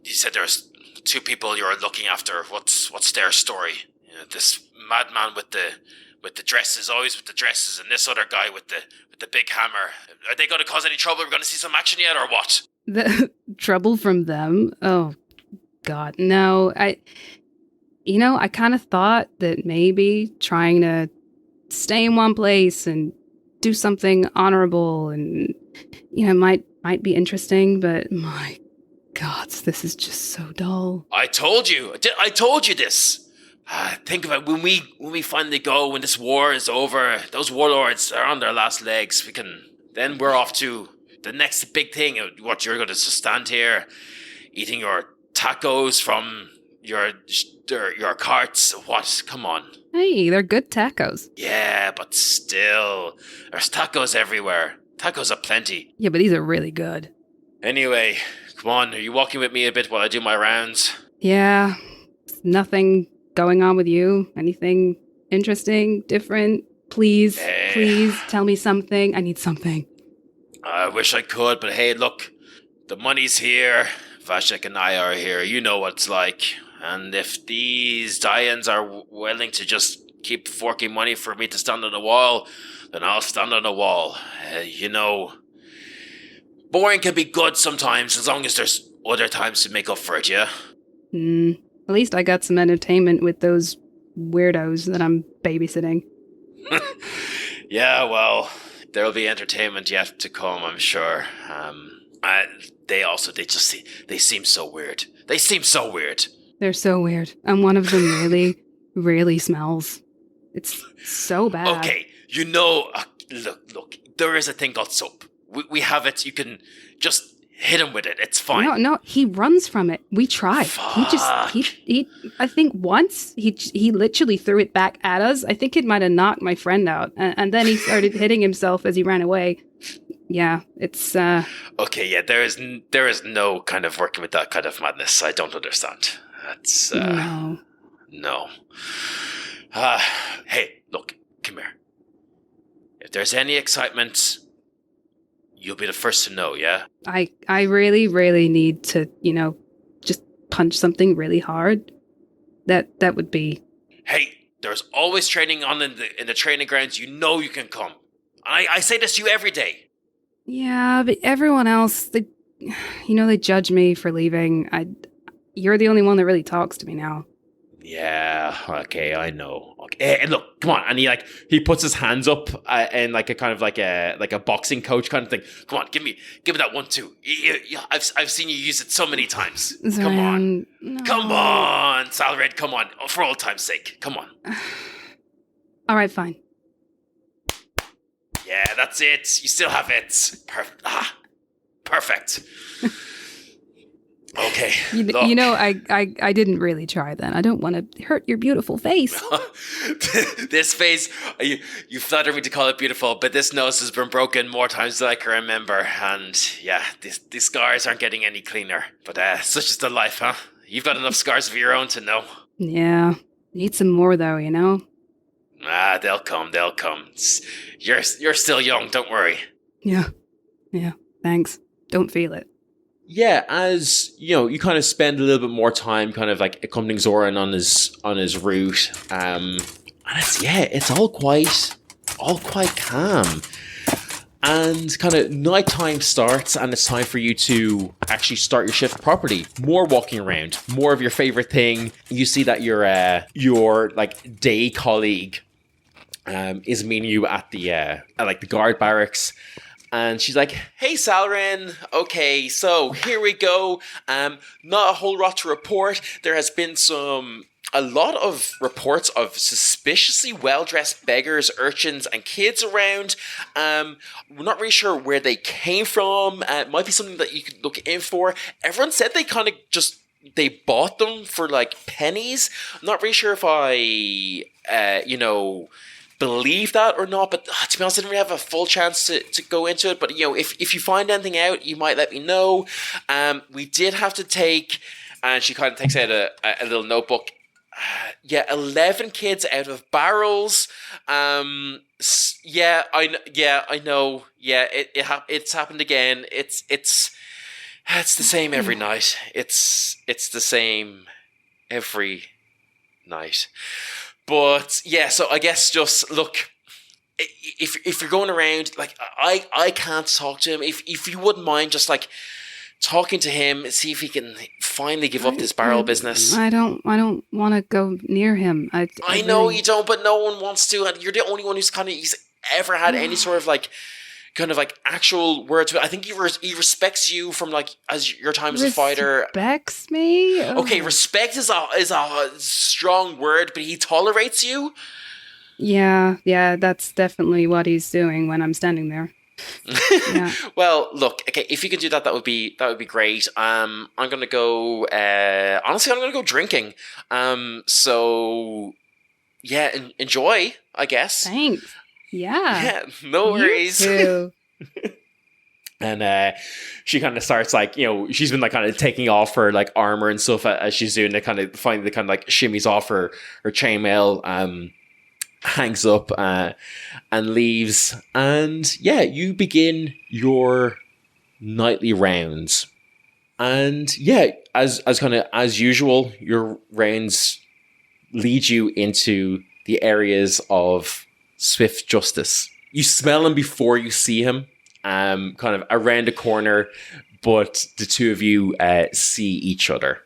You said there's 2 people you're looking after. What's their story? This madman with the dresses, always with the dresses, and this other guy with the big hammer. Are they going to cause any trouble? We're going to see some action yet, or what? The trouble from them? Oh, God, no. I kind of thought that maybe trying to stay in one place and do something honorable and, might be interesting, but my God, this is just so dull. I told you this. Think of it, when we finally go, when this war is over, those warlords are on their last legs. Then we're off to the next big thing. What, you're going to just stand here eating your tacos from your carts? What? Come on. Hey, they're good tacos. Yeah, but still, there's tacos everywhere. Tacos aplenty. Yeah, but these are really good. Anyway, come on, are you walking with me a bit while I do my rounds? Yeah, nothing going on with you? Anything interesting, different? Please tell me something. I need something. I wish I could, but hey, look, the money's here. Vashek and I are here. You know what it's like. And if these Dians are willing to just keep forking money for me to stand on the wall, then I'll stand on the wall. Boring can be good sometimes, as long as there's other times to make up for it, yeah? At least I got some entertainment with those weirdos that I'm babysitting. Yeah, well, there'll be entertainment yet to come, I'm sure. They seem so weird. They seem so weird. They're so weird. And one of them really, really smells. It's so bad. Okay, look, there is a thing called soap. We have it. You can just hit him with it. It's fine. No, he runs from it. We tried. Fuck. He I think once he literally threw it back at us. I think it might have knocked my friend out. And then he started hitting himself as he ran away. Yeah, it's Okay, yeah, there is no kind of working with that kind of madness. I don't understand. That's no. Hey, look, come here. If there's any excitement, you'll be the first to know, yeah? I really, really need to, just punch something really hard. That would be. Hey, there's always training on in the training grounds. You know you can come. I say this to you every day. Yeah, but everyone else, they judge me for leaving. You're the only one that really talks to me now. Yeah, okay, I know. Okay, hey, look, come on. And he puts his hands up and like a kind of like a boxing coach kind of thing. Come on, give me that one too. I've seen you use it so many times. Come on. No. Come on, Salred, come on. For old time's sake, come on. All right, fine. Yeah, that's it. You still have it. Perfect. Okay. You know, I didn't really try then. I don't want to hurt your beautiful face. This face, you flatter me to call it beautiful, but this nose has been broken more times than I can remember. And yeah, these scars aren't getting any cleaner. But such is the life, huh? You've got enough scars of your own to know. Yeah. Need some more, though, you know? They'll come. You're still young, don't worry. Yeah. Thanks. Don't feel it. Yeah, as you kind of spend a little bit more time kind of like accompanying Zoran on his route. And it's all quite calm. And kind of nighttime starts, and it's time for you to actually start your shift properly. More walking around, more of your favorite thing. You see that your like day colleague is meeting you at the guard barracks. And she's like, "Hey, Salrin. Okay, so here we go. Not a whole lot to report. There has been a lot of reports of suspiciously well-dressed beggars, urchins, and kids around. We're not really sure where they came from. It might be something that you could look in for. Everyone said they kind of they bought them for like pennies. I'm not really sure if I, believe that or not, but to be honest, I didn't really have a full chance to go into it. But if you find anything out, you might let me know. We did have to take," and she kind of takes out a little notebook. 11 kids out of barrels. I know. Yeah, it's happened again. It's the same every night. It's the same every night. But yeah, so I guess just look, if you're going around, like I can't talk to him. If you wouldn't mind just like talking to him, see if he can finally give up this barrel business. I don't want to go near him. I know you don't, but no one wants to, and you're the only one who's he's ever had any sort of like kind of like actual words. I think he respects you from like as your time as a fighter. Respects me? Okay, respect is a strong word, but he tolerates you. Yeah, that's definitely what he's doing when I'm standing there. Yeah. Well, look, okay, if you can do that, that would be great. I'm gonna go. Honestly, I'm gonna go drinking. So yeah, enjoy, I guess. Thanks. Yeah. No worries. You too. And she kind of starts like, she's been like kind of taking off her like armor and stuff as she's doing it, kind of finally the kind of like shimmies off her chainmail, hangs up and leaves. And yeah, you begin your nightly rounds. And yeah, as kind of as usual, your rounds lead you into the areas of swift justice. You smell him before you see him, kind of around a corner, but the two of you see each other.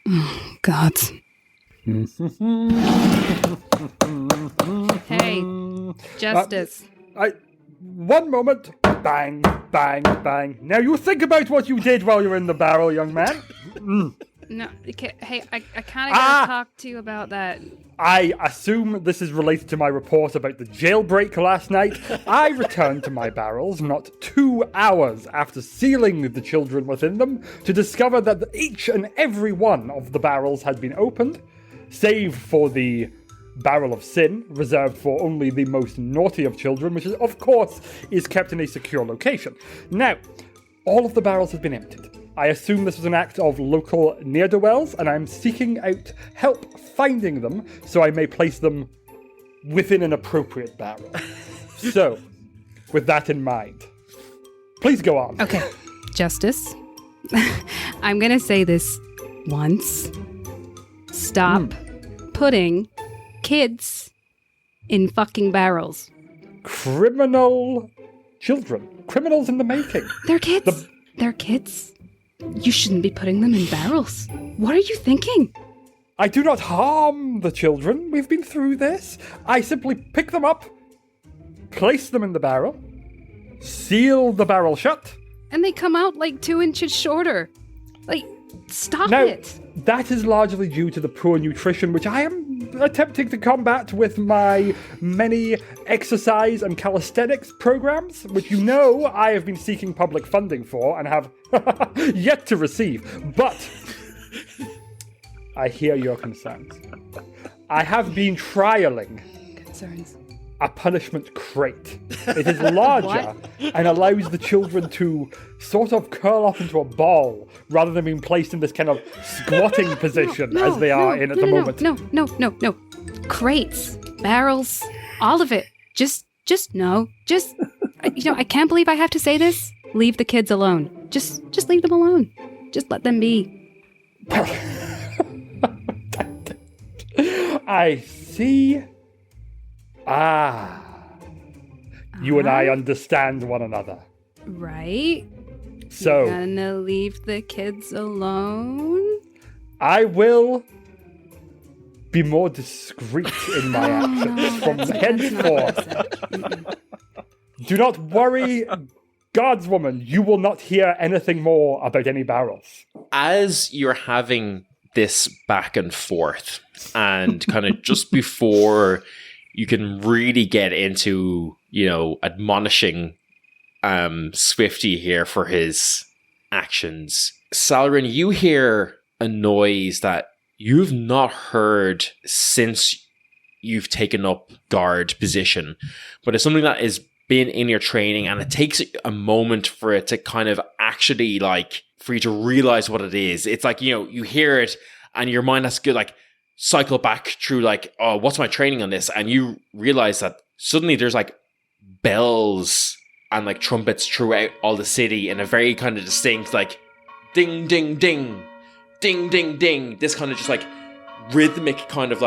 Oh, God. Hey, justice. One moment. Bang, bang, bang. Now you think about what you did while you were in the barrel, young man. No, okay, hey, I kind of gotta talk to you about that. I assume this is related to my report about the jailbreak last night. I returned to my barrels not 2 hours after sealing the children within them to discover that each and every one of the barrels had been opened, save for the barrel of sin, reserved for only the most naughty of children, which is, of course, is kept in a secure location. Now, all of the barrels have been emptied. I assume this was an act of local ne'er-do-wells, and I'm seeking out help finding them so I may place them within an appropriate barrel. So, with that in mind, please go on. Okay, Justice. I'm gonna say this once. Stop putting kids in fucking barrels. Criminal children. Criminals in the making. They're kids. They're kids. You shouldn't be putting them in barrels. What are you thinking? I do not harm the children. We've been through this. I simply pick them up, place them in the barrel, seal the barrel shut. And they come out like 2 inches shorter. Like, stop Now, it. that is largely due to the poor nutrition, which I am attempting to combat with my many exercise and calisthenics programs, which you know I have been seeking public funding for and have yet to receive. But I hear your concerns. I have been trialing Concerns. a punishment crate. It is larger and allows the children to sort of curl up into a ball rather than being placed in this kind of squatting position as they are in at the moment. No. Crates, barrels, all of it. Just no. Just, I can't believe I have to say this. Leave the kids alone. Just leave them alone. Just let them be. I see. You and I understand one another. Right? So, You're gonna leave the kids alone? I will be more discreet in my actions from henceforth. Do not worry, guardswoman. You will not hear anything more about any barrels. As you're having this back and forth, and kind of just before you can really get into, admonishing Swifty here for his actions, Salarin, you hear a noise that you've not heard since you've taken up guard position, but it's something that has been in your training, and it takes a moment for it to kind of actually, for you to realize what it is. It's like, you hear it and your mind has to go, cycle back through, oh, what's my training on this? And you realize that suddenly there's bells and trumpets throughout all the city in a very kind of distinct, ding, ding, ding, ding, ding, ding. This kind of just rhythmic kind of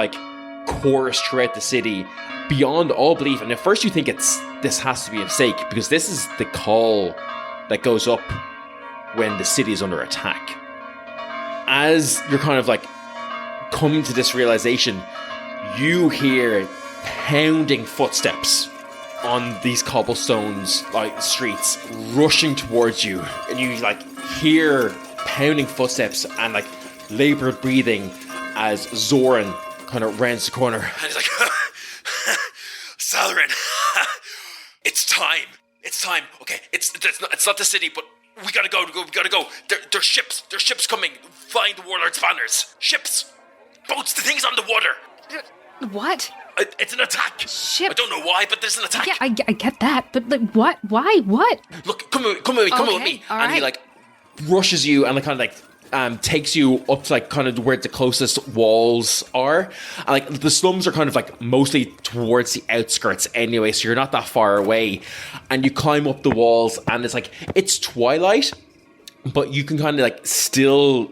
chorus throughout the city beyond all belief. And at first you think this has to be a mistake, because this is the call that goes up when the city is under attack. As you're kind of coming to this realization, you hear pounding footsteps on these cobblestones, streets, rushing towards you, and you hear pounding footsteps and labored breathing as Zoran kind of rounds the corner, and he's Salarin, it's time. Okay, it's not the city, but we gotta go. There's ships coming, flying the warlords' banners. Ships, boats, the things on the water. What? It's an attack. Ships. I don't know why, but there's an attack. Yeah, I get that, but what? Why? What? Look, come with me. All and right. he rushes you and kind of takes you up to kind of where the closest walls are. And the slums are kind of mostly towards the outskirts anyway, so you're not that far away. And you climb up the walls, and it's twilight, but you can kind of still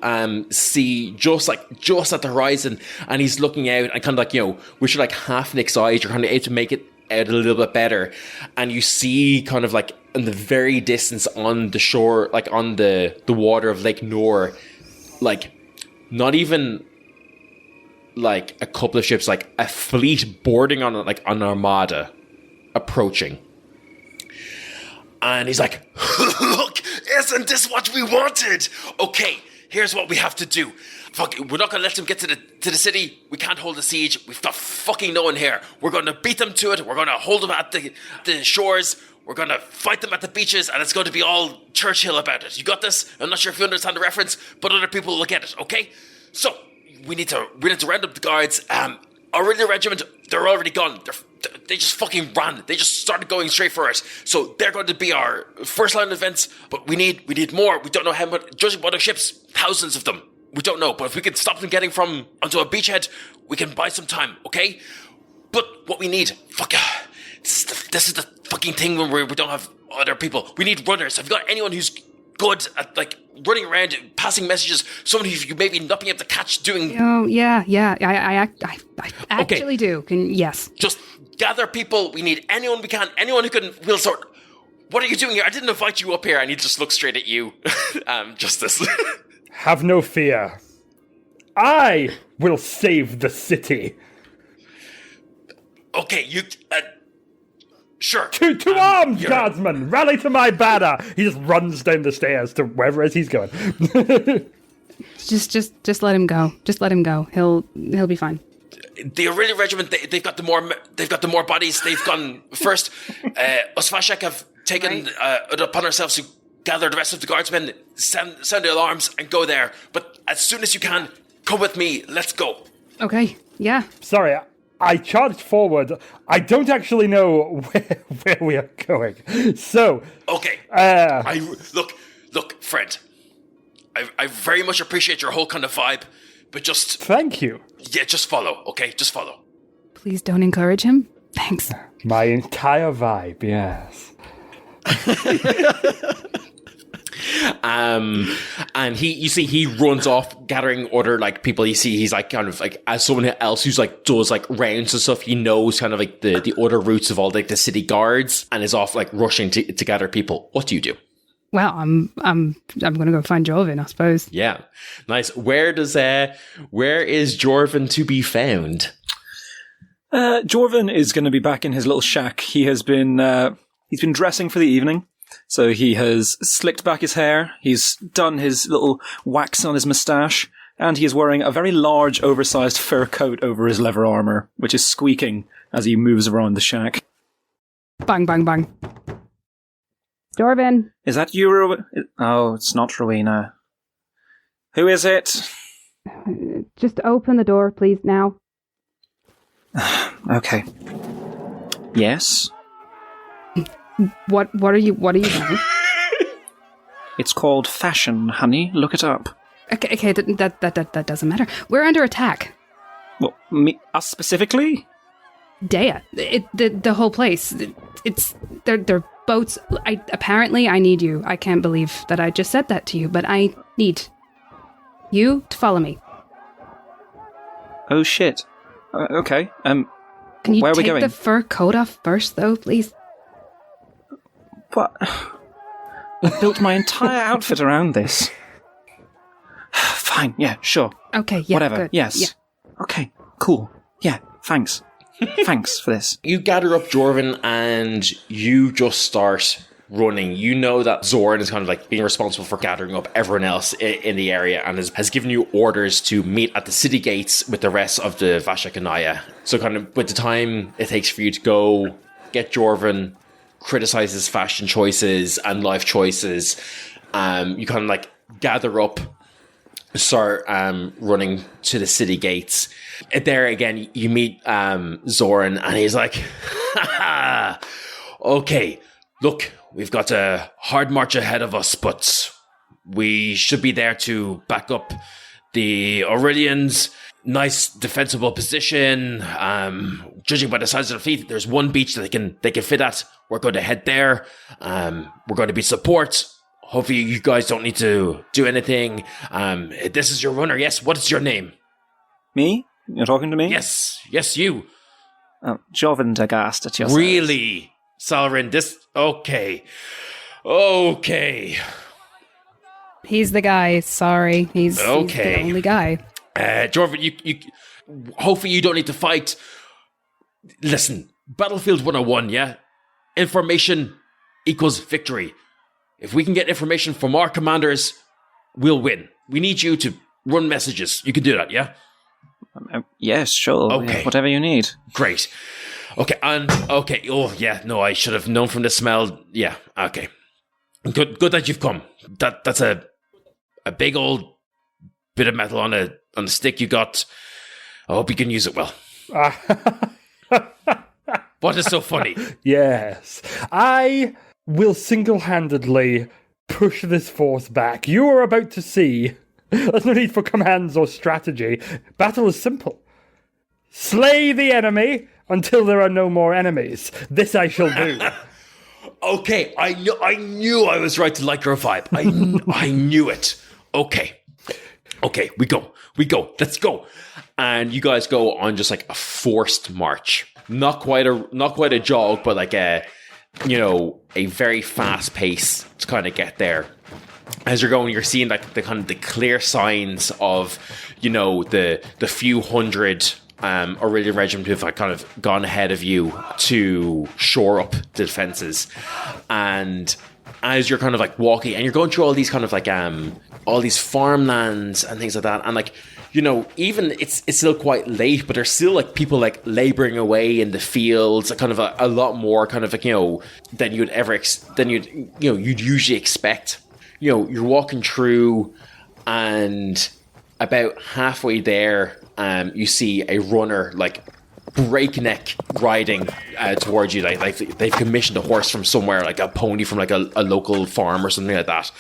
see just at the horizon, and he's looking out and kind of with your half Nick's eyes, you're kind of able to make it out a little bit better, and you see kind of in the very distance on the shore, on the water of Lake Nor, not even a couple of ships, a fleet boarding on an armada approaching. And he's look, isn't this what we wanted? Okay, here's what we have to do. Fuck, we're not going to let them get to the city. We can't hold the siege. We've got fucking no one here. We're going to beat them to it. We're going to hold them at the shores. We're going to fight them at the beaches, and it's going to be all Churchill about it. You got this? I'm not sure if you understand the reference, but other people will get it, okay? So, we need to round up the guards. Our other regiment, they're already gone. They just fucking ran. They just started going straight for us. So they're going to be our first line of defense, but we need more. We don't know how much. Judging by the ships, thousands of them. We don't know, but if we can stop them getting from onto a beachhead, we can buy some time, okay? But what we need, this is the fucking thing when we don't have other people. We need runners. Have you got anyone who's good at running around, passing messages? Someone who you maybe not being able to catch doing. Oh yeah. I actually do. Yes. Just gather people. We need anyone we can. Anyone who can. We'll sort. What are you doing here? I didn't invite you up here. And he just looks straight at you, Justice. Have no fear. I will save the city. Okay, you. Sure. To arms, guardsmen! Rally to my banner! He just runs down the stairs to wherever it is he's going. Just let him go. Just let him go. He'll be fine. the Aurelian regiment, they've got the more bodies. They've gone first. Us Vashek have taken it upon ourselves to gather the rest of the guardsmen, sound the alarms, and go there. But as soon as you can, come with me. Let's go. Okay, yeah. Sorry, I charged forward. I don't actually know where we are going. So... Okay. Look, friend. I very much appreciate your whole kind of vibe, but just... Thank you. Yeah, just follow, okay? Just follow. Please don't encourage him. Thanks. My entire vibe, yes. And he runs off gathering other like people. You see he's like kind of like as someone else who's like does like rounds and stuff, he knows kind of like the other routes of all like the city guards and is off like rushing to gather people. What do you do? Well, I'm gonna go find Jorvin, I suppose. Yeah. Nice. Where is Jorvin to be found? Jorvin is going to be back in his little shack. He's been dressing for the evening. So he has slicked back his hair, he's done his little wax on his moustache, and he is wearing a very large, oversized fur coat over his leather armor, which is squeaking as he moves around the shack. Bang, bang, bang. Jorvin. Is that you, Oh, it's not Rowena. Who is it? Just open the door, please, now. Okay. Yes? What are you doing? It's called fashion, honey. Look it up. Okay, that doesn't matter. We're under attack. Well, us specifically? Daya. The whole place. They're boats. Apparently I need you. I can't believe that I just said that to you, but I need you to follow me. Oh shit. Okay. Can you where are we take going? the fur coat off first, though, please? What? I built my entire outfit around this. Fine, yeah, sure. Okay, yeah, whatever, good. yes. Yeah. Okay, cool. Yeah, thanks. Thanks for this. You gather up Jorvin and you just start running. You know that Zoran is kind of like being responsible for gathering up everyone else in the area and has given you orders to meet at the city gates with the rest of the Vashakanaya. So kind of with the time it takes for you to go get Jorvin, criticize his fashion choices and life choices, you kind of like gather up, start running to the city gates. There again, you meet Zoran, and he's like, okay, look, we've got a hard march ahead of us, but we should be there to back up the Aurelians. Nice defensible position. Judging by the size of the fleet, there's one beach that they can fit at. We're going to head there. We're going to be support. Hopefully you guys don't need to do anything. This is your runner. Yes. What is your name? Me? You're talking to me? Yes, you. Oh, Jovan Dagast at your Really? Salrin, this... Okay. He's the guy, sorry. He's the only guy. Jorvin, you hopefully you don't need to fight. Listen, Battlefield 101, yeah? Information equals victory. If we can get information from our commanders, we'll win. We need you to run messages. You can do that, yeah? Yes, sure. Okay. Whatever you need. Great. Okay, oh yeah, no, I should have known from the smell. Yeah, okay. Good that you've come. That's a big old bit of metal on the stick you got. I hope you can use it well. What is so funny? Yes. I will single-handedly push this force back. You are about to see. There's no need for commands or strategy. Battle is simple. Slay the enemy until there are no more enemies. This I shall do. Okay, I knew I was right to like your vibe. I knew it. Okay, we go. Let's go. And you guys go on just like a forced march. Not quite a jog, but like a very fast pace to kind of get there. As you're going, you're seeing like the kind of the clear signs of, the few hundred Aurelian regiment who've like kind of gone ahead of you to shore up the defenses. And as you're kind of like walking and you're going through all these kind of like all these farmlands and things like that, and like even it's still quite late, but there's still like people like laboring away in the fields, kind of a lot more kind of like, than you'd ever, you'd usually expect. You're walking through, and about halfway there, you see a runner like breakneck riding towards you. Like they've commissioned a horse from somewhere, like a pony from like a local farm or something like that.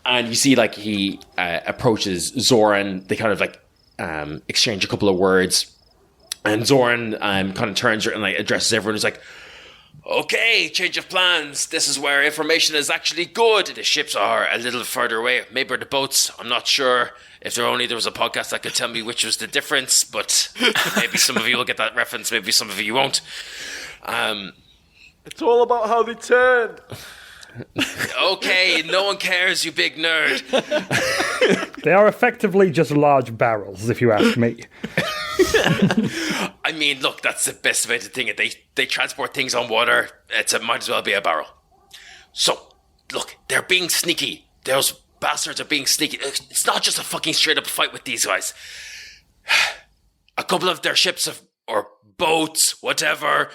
And you see like he approaches Zoran. They kind of like exchange a couple of words, and Zoran kind of turns and like addresses everyone. He's like, "Okay, change of plans. This is where information is actually good. The ships are a little further away. Maybe the boats. I'm not sure. If there was a podcast that could tell me which was the difference, but maybe some of you will get that reference. Maybe some of you won't. It's all about how they turn." Okay, no one cares, you big nerd. They are effectively just large barrels, if you ask me. I mean, look, that's the best way to think it. They transport things on water. It might as well be a barrel. So, look, they're being sneaky. Those bastards are being sneaky. It's not just a fucking straight up fight with these guys. A couple of their ships or boats, whatever,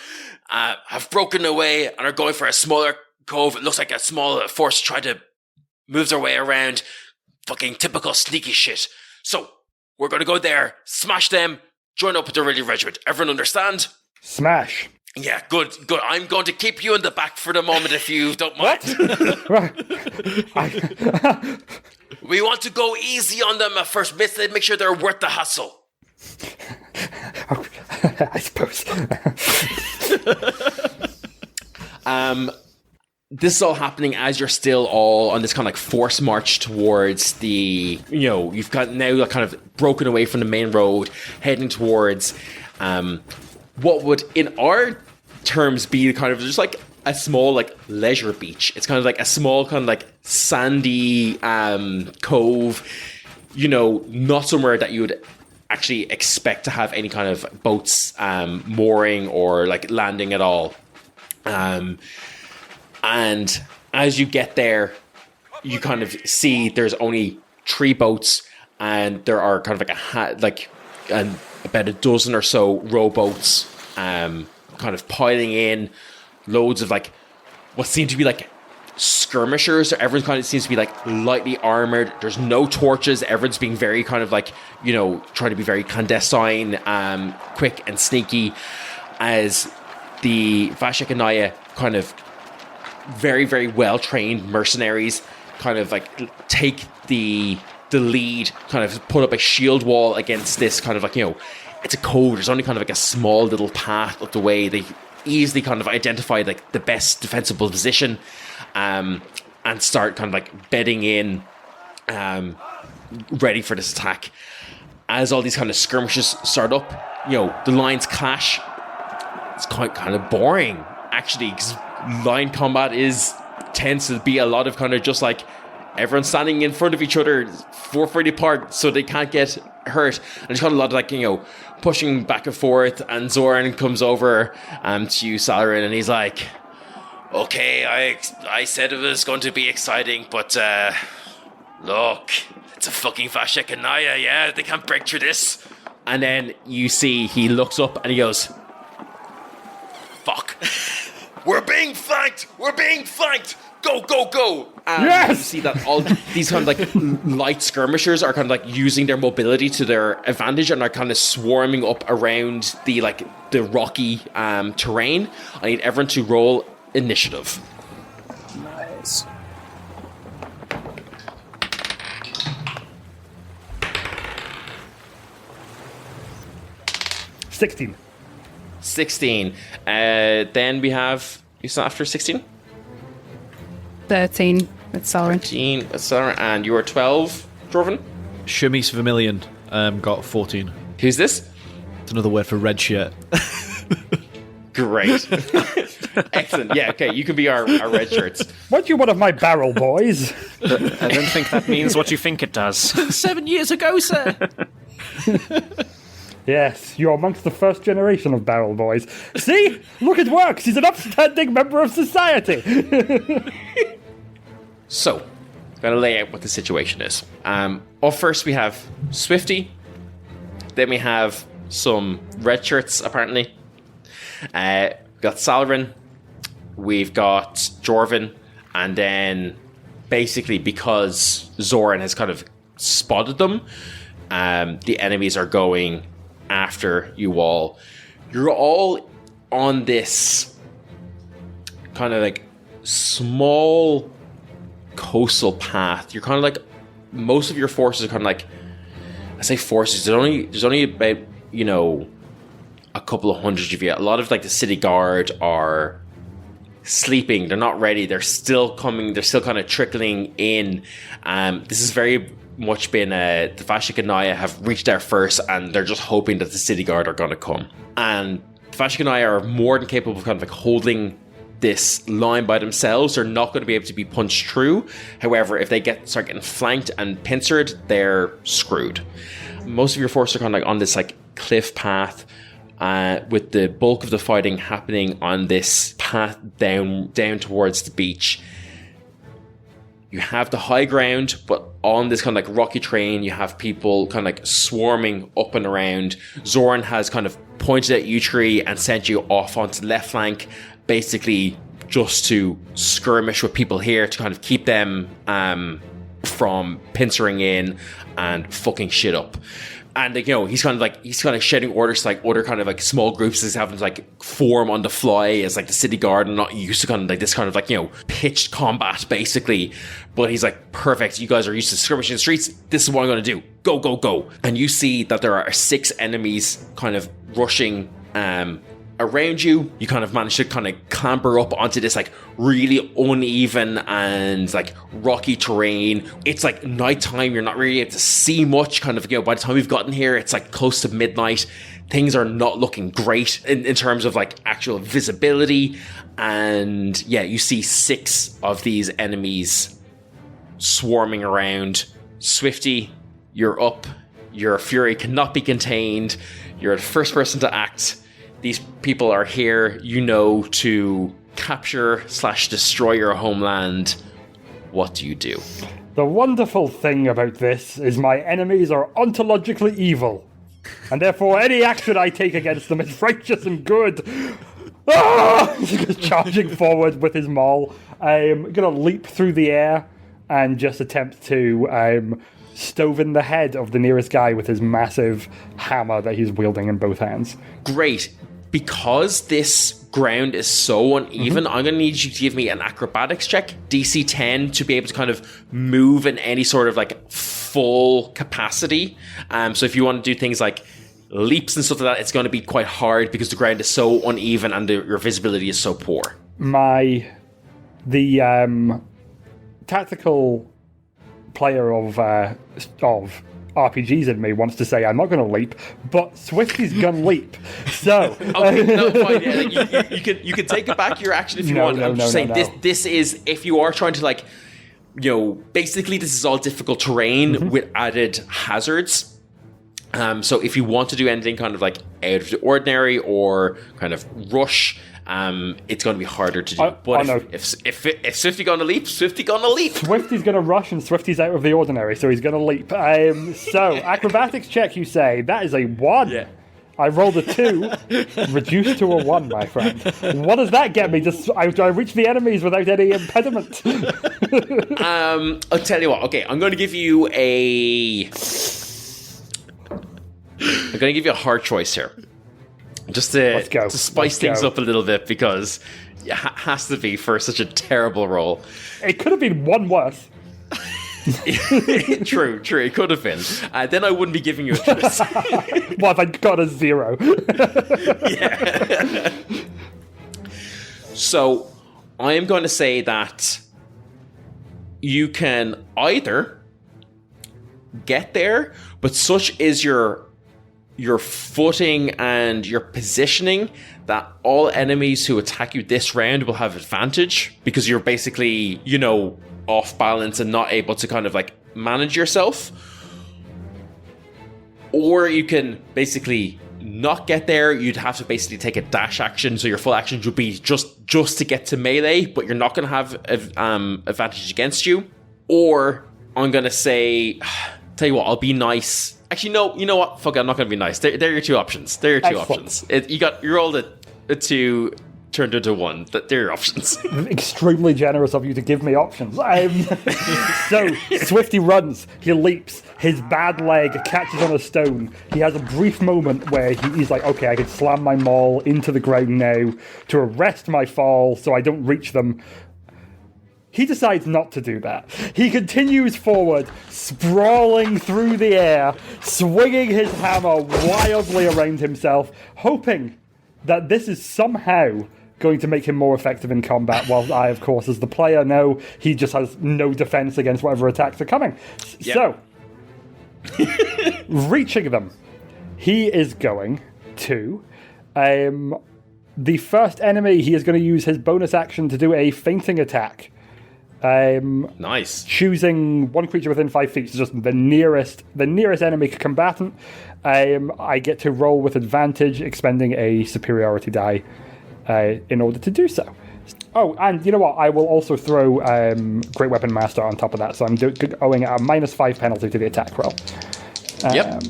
have broken away and are going for a smaller cove. It looks like a small force trying to move their way around. Fucking typical sneaky shit. So, we're going to go there, smash them, join up with the Ridley Regiment. Everyone understand? Smash. Yeah, good. I'm going to keep you in the back for the moment if you don't mind. We want to go easy on them at first. Make sure they're worth the hassle. I suppose. This is all happening as you're still all on this kind of like forced march towards the, you've got now kind of broken away from the main road, heading towards what would, in our terms, be kind of just like a small like leisure beach. It's kind of like a small kind of like sandy cove, not somewhere that you would actually expect to have any kind of boats mooring or like landing at all. And as you get there, you kind of see there's only 3 boats, and there are kind of like about a dozen or so rowboats, kind of piling in, loads of like what seem to be like skirmishers. So everyone kind of seems to be like lightly armored. There's no torches. Everyone's being very kind of like, trying to be very clandestine, quick and sneaky, as the Vashek and Naya kind of very, very well-trained mercenaries kind of like take the lead, kind of put up a shield wall against this kind of like, it's a cove. There's only kind of like a small little path up the way. They easily kind of identify like the best defensible position, and start kind of like bedding in, ready for this attack. As all these kind of skirmishes start up, the lines clash. It's quite kind of boring, actually, because line combat tends to be a lot of kind of just like everyone standing in front of each other 4 feet apart so they can't get hurt. And there's kind of a lot of like, pushing back and forth. And Zoran comes over to you, Salarin, and he's like, "Okay, I said it was going to be exciting, but look, it's a fucking Vashek and Naya, yeah, they can't break through this." And then you see he looks up and he goes, "Fuck. We're being flanked! Go, go, go!" Yes! You see that all these kind of like light skirmishers are kind of like using their mobility to their advantage and are kind of swarming up around the rocky terrain. I need everyone to roll initiative. Nice. $16. 16. Then we have, you saw after 16? 13 with Sauron. 13 with Sauron, and you are 12, Jorvan? Shamis Vermilion got 14. Who's this? It's another word for red shirt. Great. Excellent. Yeah, okay, you can be our red shirts. Weren't you one of my barrel boys? I don't think that means what you think it does. 7 years ago, sir. Yes, you're amongst the first generation of barrel boys. See? Look, it works! He's an upstanding member of society! So, I'm going to lay out what the situation is. Up first, we have Swifty, Then we have some red shirts, apparently. We've got Salrin. We've got Jorvin. And then, basically, because Zoran has kind of spotted them, the enemies are going after you all. You're all on this kind of like small coastal path. You're kind of like, most of your forces are kind of like, I say forces, there's only about, you know, a couple of hundred of you. A lot of like the city guard are sleeping. They're not ready. They're still coming. They're still kind of trickling in. This has very much been the Vashik and Naya have reached there first, and they're just hoping that the city guard are going to come. And Vashik and Naya are more than capable of kind of like holding this line by themselves. They're not going to be able to be punched through. However, if they start getting flanked and pincered, they're screwed. Most of your forces are kind of like on this like cliff path, with the bulk of the fighting happening on this path down towards the beach. You have the high ground, but on this kind of like rocky terrain, you have people kind of like swarming up and around. Zoran has kind of pointed at you three and sent you off onto the left flank, basically just to skirmish with people here to kind of keep them from pincering in and fucking shit up. And like, you know, he's kind of shouting orders to like other kind of like small groups that's having to like form on the fly as like the city guard and not used to kind of like this kind of like, you know, pitched combat basically. But he's like, perfect, you guys are used to skirmishing in the streets, this is what I'm going to do. Go, go, go. And you see that there are 6 enemies kind of rushing around you. You kind of manage to kind of clamber up onto this like really uneven and like rocky terrain. It's like nighttime. You're not really able to see much. Kind of, you know, by the time we've gotten here, it's like close to midnight. Things are not looking great in terms of like actual visibility. And yeah, you see 6 of these enemies swarming around. Swifty, you're up. Your fury cannot be contained. You're the first person to act. These people are here, you know, to capture/destroy your homeland. What do you do? The wonderful thing about this is my enemies are ontologically evil, and therefore any action I take against them is righteous and good. Ah! He's charging forward with his maul. I'm going to leap through the air and just attempt to stove in the head of the nearest guy with his massive hammer that he's wielding in both hands. Great. Because this ground is so uneven, I'm going to need you to give me an acrobatics check, DC 10, to be able to kind of move in any sort of like full capacity. So if you want to do things like leaps and stuff like that, it's going to be quite hard because the ground is so uneven and your visibility is so poor. The tactical player of RPGs in me wants to say I'm not going to leap, but Swifty's going to leap. So okay, no, fine. Yeah, you can take it back your action if you want. I'm just saying this is if you are trying to like, you know, basically this is all difficult terrain with added hazards. So if you want to do anything kind of like out of the ordinary or kind of rush, it's going to be harder to do. But if Swifty gonna leap, Swifty gonna leap. Swifty's gonna rush, and Swifty's out of the ordinary, so he's gonna leap. So acrobatics check, you say? That is a 1. Yeah. I rolled a 2, reduced to a 1, my friend. What does that get me? I reach the enemies without any impediment. I'll tell you what. Okay, I'm going to give you a hard choice here. Just to spice things up a little bit, because it has to be for such a terrible roll. It could have been 1 worse. True. It could have been. Then I wouldn't be giving you a choice. What if I got a 0? Yeah. So I am going to say that you can either get there, but such is your footing and your positioning that all enemies who attack you this round will have advantage because you're basically, you know, off balance and not able to kind of like manage yourself. Or you can basically not get there. You'd have to basically take a dash action, so your full action would be just to get to melee, but you're not going to have advantage against you. Or I'm going to say, tell you what, I'll be nice. Actually, no. You know what? Fuck it, I'm not going to be nice. They're your two options. They're your two Excellent. options. You rolled a 2, turned into 1. They're your options. Extremely generous of you to give me options. So, Swifty runs, he leaps, his bad leg catches on a stone. He has a brief moment where he's like, okay, I can slam my maul into the ground now to arrest my fall so I don't reach them. He decides not to do that. He continues forward, sprawling through the air, swinging his hammer wildly around himself, hoping that this is somehow going to make him more effective in combat, while I, of course, as the player, know he just has no defense against whatever attacks are coming. Yep. So, reaching them, he is going to... the first enemy, he is going to use his bonus action to do a feinting attack. Nice. Choosing one creature within 5 feet, so just the nearest enemy combatant. I get to roll with advantage, expending a superiority die in order to do so. Oh, and you know what? I will also throw Great Weapon Master on top of that, so I'm owing a -5 penalty to the attack roll. Yep.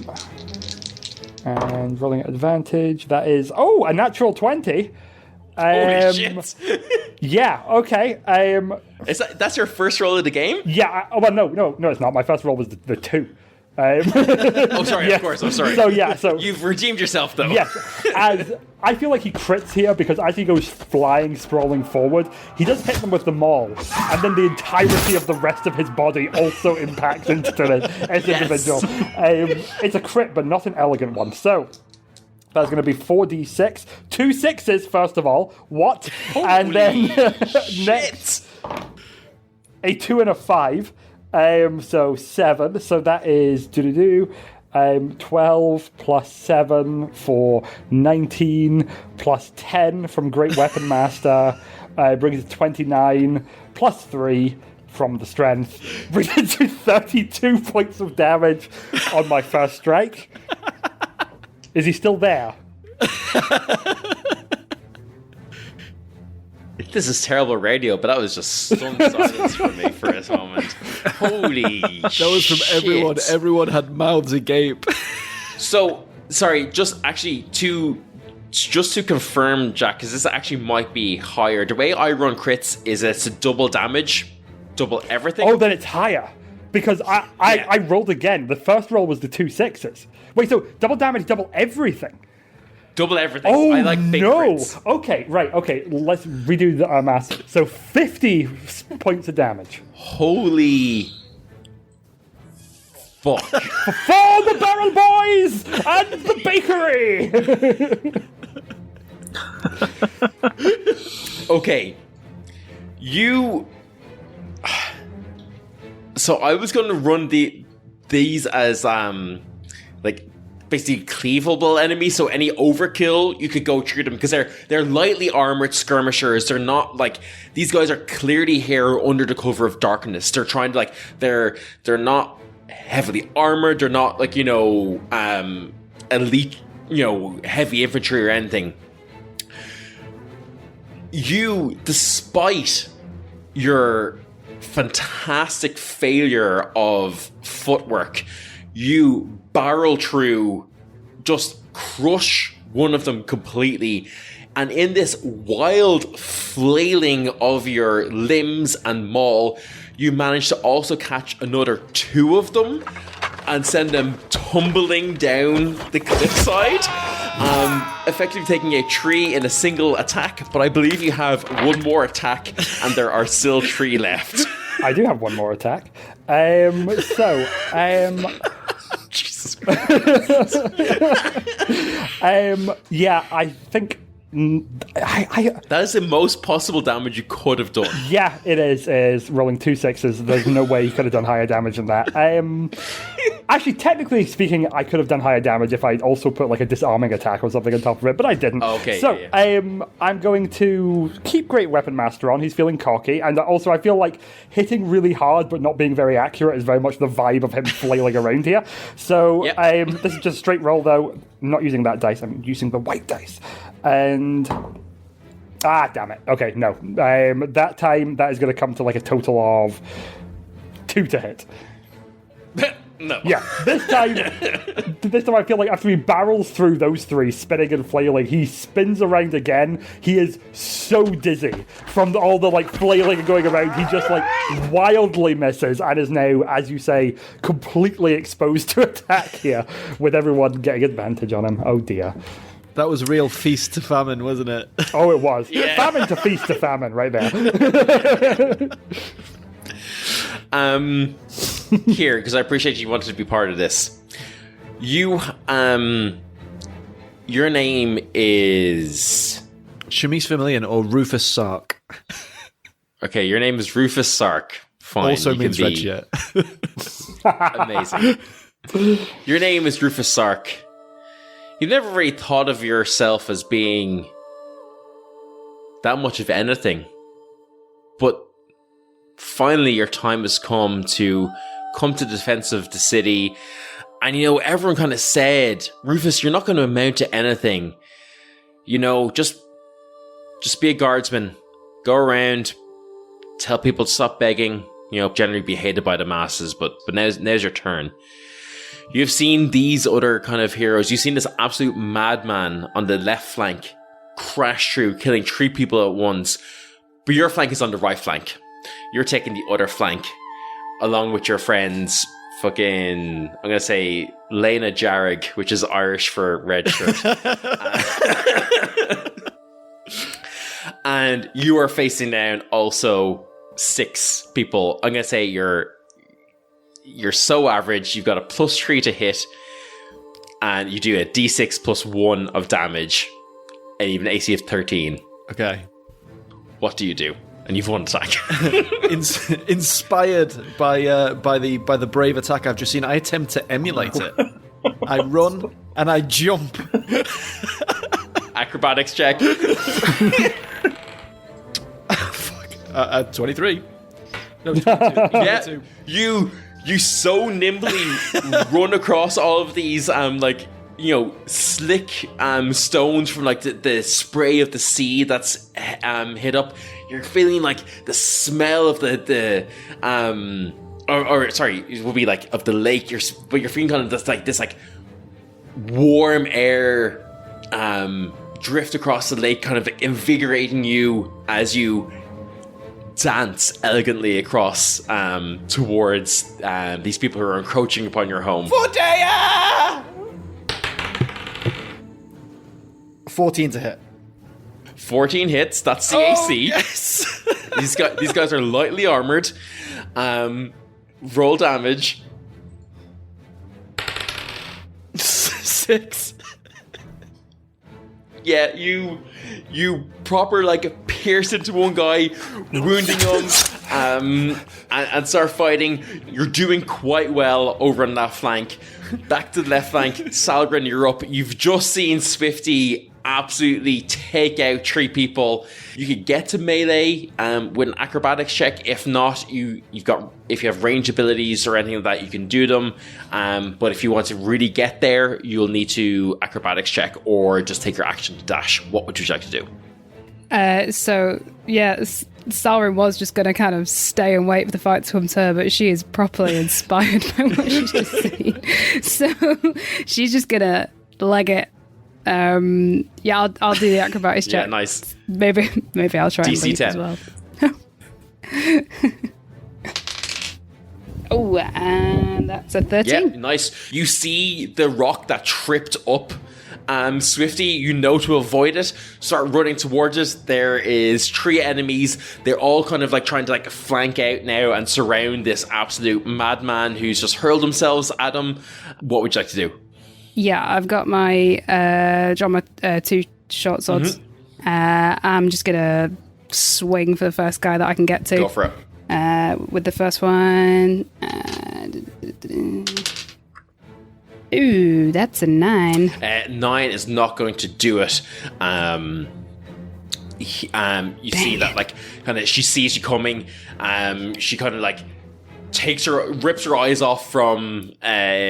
And rolling at advantage, that is a natural 20. Holy shit. Yeah. Okay. That's your first roll of the game? Yeah. No, it's not. My first roll was the 2. Oh, sorry. Yeah. Of course. I'm sorry. So You've redeemed yourself, though. yes. As I feel like he crits here because as he goes flying, sprawling forward, he does hit them with the maul, and then the entirety of the rest of his body also impacts into this individual. It's a crit, but not an elegant one. So. That's going to be 4d6. 2 6s, first of all. What? Holy and then next, shit. a 2 and a 5. So 7. So that is 12 plus 7 for 19 plus 10 from Great Weapon Master. Brings it 29 plus 3 from the strength. Brings it to 32 points of damage on my first strike. Is he still there? This is terrible radio, but that was just stunned silence for me for a moment. Holy shit. That was from everyone. Everyone had mouths agape. So, sorry, just to confirm, Jack, because this actually might be higher. The way I run crits is it's a double damage, double everything. Oh, then it's higher. Because I rolled again. The first roll was the 2 6s. Wait, so double damage, double everything? Double everything. Oh, I like big no. crits. Okay, right. Okay, let's redo the math. So 50 points of damage. Holy fuck. For the Barrel Boys and the bakery! Okay. So I was going to run these as like basically cleavable enemies. So any overkill, you could go through them because they're lightly armored skirmishers. They're not like these guys are clearly here under the cover of darkness. They're trying to they're not heavily armored. They're not like elite heavy infantry or anything. You, despite your fantastic failure of footwork, you barrel through, just crush one of them completely, and in this wild flailing of your limbs and maul, you manage to also catch another 2 of them and send them tumbling down the cliffside, effectively taking a 3 in a single attack. But I believe you have one more attack, and there are still 3 left. I do have one more attack. Jesus. Yeah, I think That is the most possible damage you could have done. Yeah, it is rolling 2 6s. There's no way you could have done higher damage than that. Actually, technically speaking, I could have done higher damage if I'd also put like a disarming attack or something on top of it, but I didn't. Okay. So, yeah. I'm going to keep Great Weapon Master on. He's feeling cocky, and also I feel like hitting really hard but not being very accurate is very much the vibe of him flailing around here. So, Yep. this is just a straight roll, though. I'm not using that dice. I'm using the white dice. And... damn it. Okay, no. That time, that is going to come to like a total of 2 to hit. No. Yeah, this time I feel like after he barrels through those three, spinning and flailing, he spins around again. He is so dizzy from all the like flailing and going around. He just like wildly misses and is now, as you say, completely exposed to attack here, with everyone getting advantage on him. Oh dear. That was real feast to famine, wasn't it? Oh, it was. Yeah. Famine to feast to famine right there. Here, because I appreciate you wanted to be part of this. You, your name is... Shamis Vermilion or Rufus Sark. Okay, your name is Rufus Sark. Fine. Also you means can red be shirt. amazing. Your name is Rufus Sark. You've never really thought of yourself as being that much of anything. But finally your time has come to the defense of the city. And, you know, everyone kind of said, Rufus, you're not going to amount to anything. You know, just be a guardsman. Go around, tell people to stop begging. You know, generally be hated by the masses, but now's your turn. You've seen these other kind of heroes. You've seen this absolute madman on the left flank crash through, killing 3 people at once. But your flank is on the right flank. You're taking the other flank, along with your friends, fucking, I'm going to say, Lena Jarrig, which is Irish for red shirt. And you are facing down also 6 people. I'm going to say you're so average. You've got a +3 to hit, and you do a d6 +1 of damage, and you have an AC of 13. Okay. What do you do? And you've 1 attack. Inspired by the brave attack I've just seen, I attempt to emulate it. I run and I jump. Acrobatics check. Fuck. 23. No, 22. Yeah. 22. You so nimbly run across all of these slick stones from like the spray of the sea that's hit up. You're feeling like the smell of it would be like of the lake. But you're feeling kind of this warm air drift across the lake, kind of invigorating you as you dance elegantly across towards these people who are encroaching upon your home. For Daya! 14 to hit. 14 hits, that's the AC. Yes! These guys are lightly armored. Roll damage. 6. Yeah, you proper pierce into one guy, wounding him, and start fighting. You're doing quite well over on that flank. Back to the left flank, Salgren, you're up. You've just seen Swifty absolutely take out 3 people. You could get to melee with an acrobatics check. If not, if you have range abilities or anything like that, you can do them. But if you want to really get there, you'll need to acrobatics check or just take your action to dash. What would you like to do? Salrin was just going to kind of stay and wait for the fight to come to her, but she is properly inspired by what she's just seen. So she's just going to leg it. I'll do the acrobatics check. Yeah, nice. Maybe I'll try and DC leap 10. as well. Oh, and that's a 13. Yeah, nice. You see the rock that tripped up Swifty, you know to avoid it, start running towards it. There is 3 enemies. They're all kind of trying to flank out now and surround this absolute madman who's just hurled themselves at him. What would you like to do? Yeah, I've got my 2 short swords. I'm just gonna swing for the first guy that I can get to. Go for it. With the first one. Ooh, that's a 9. 9 is not going to do it. You see that she sees you coming. She kind of rips her eyes off from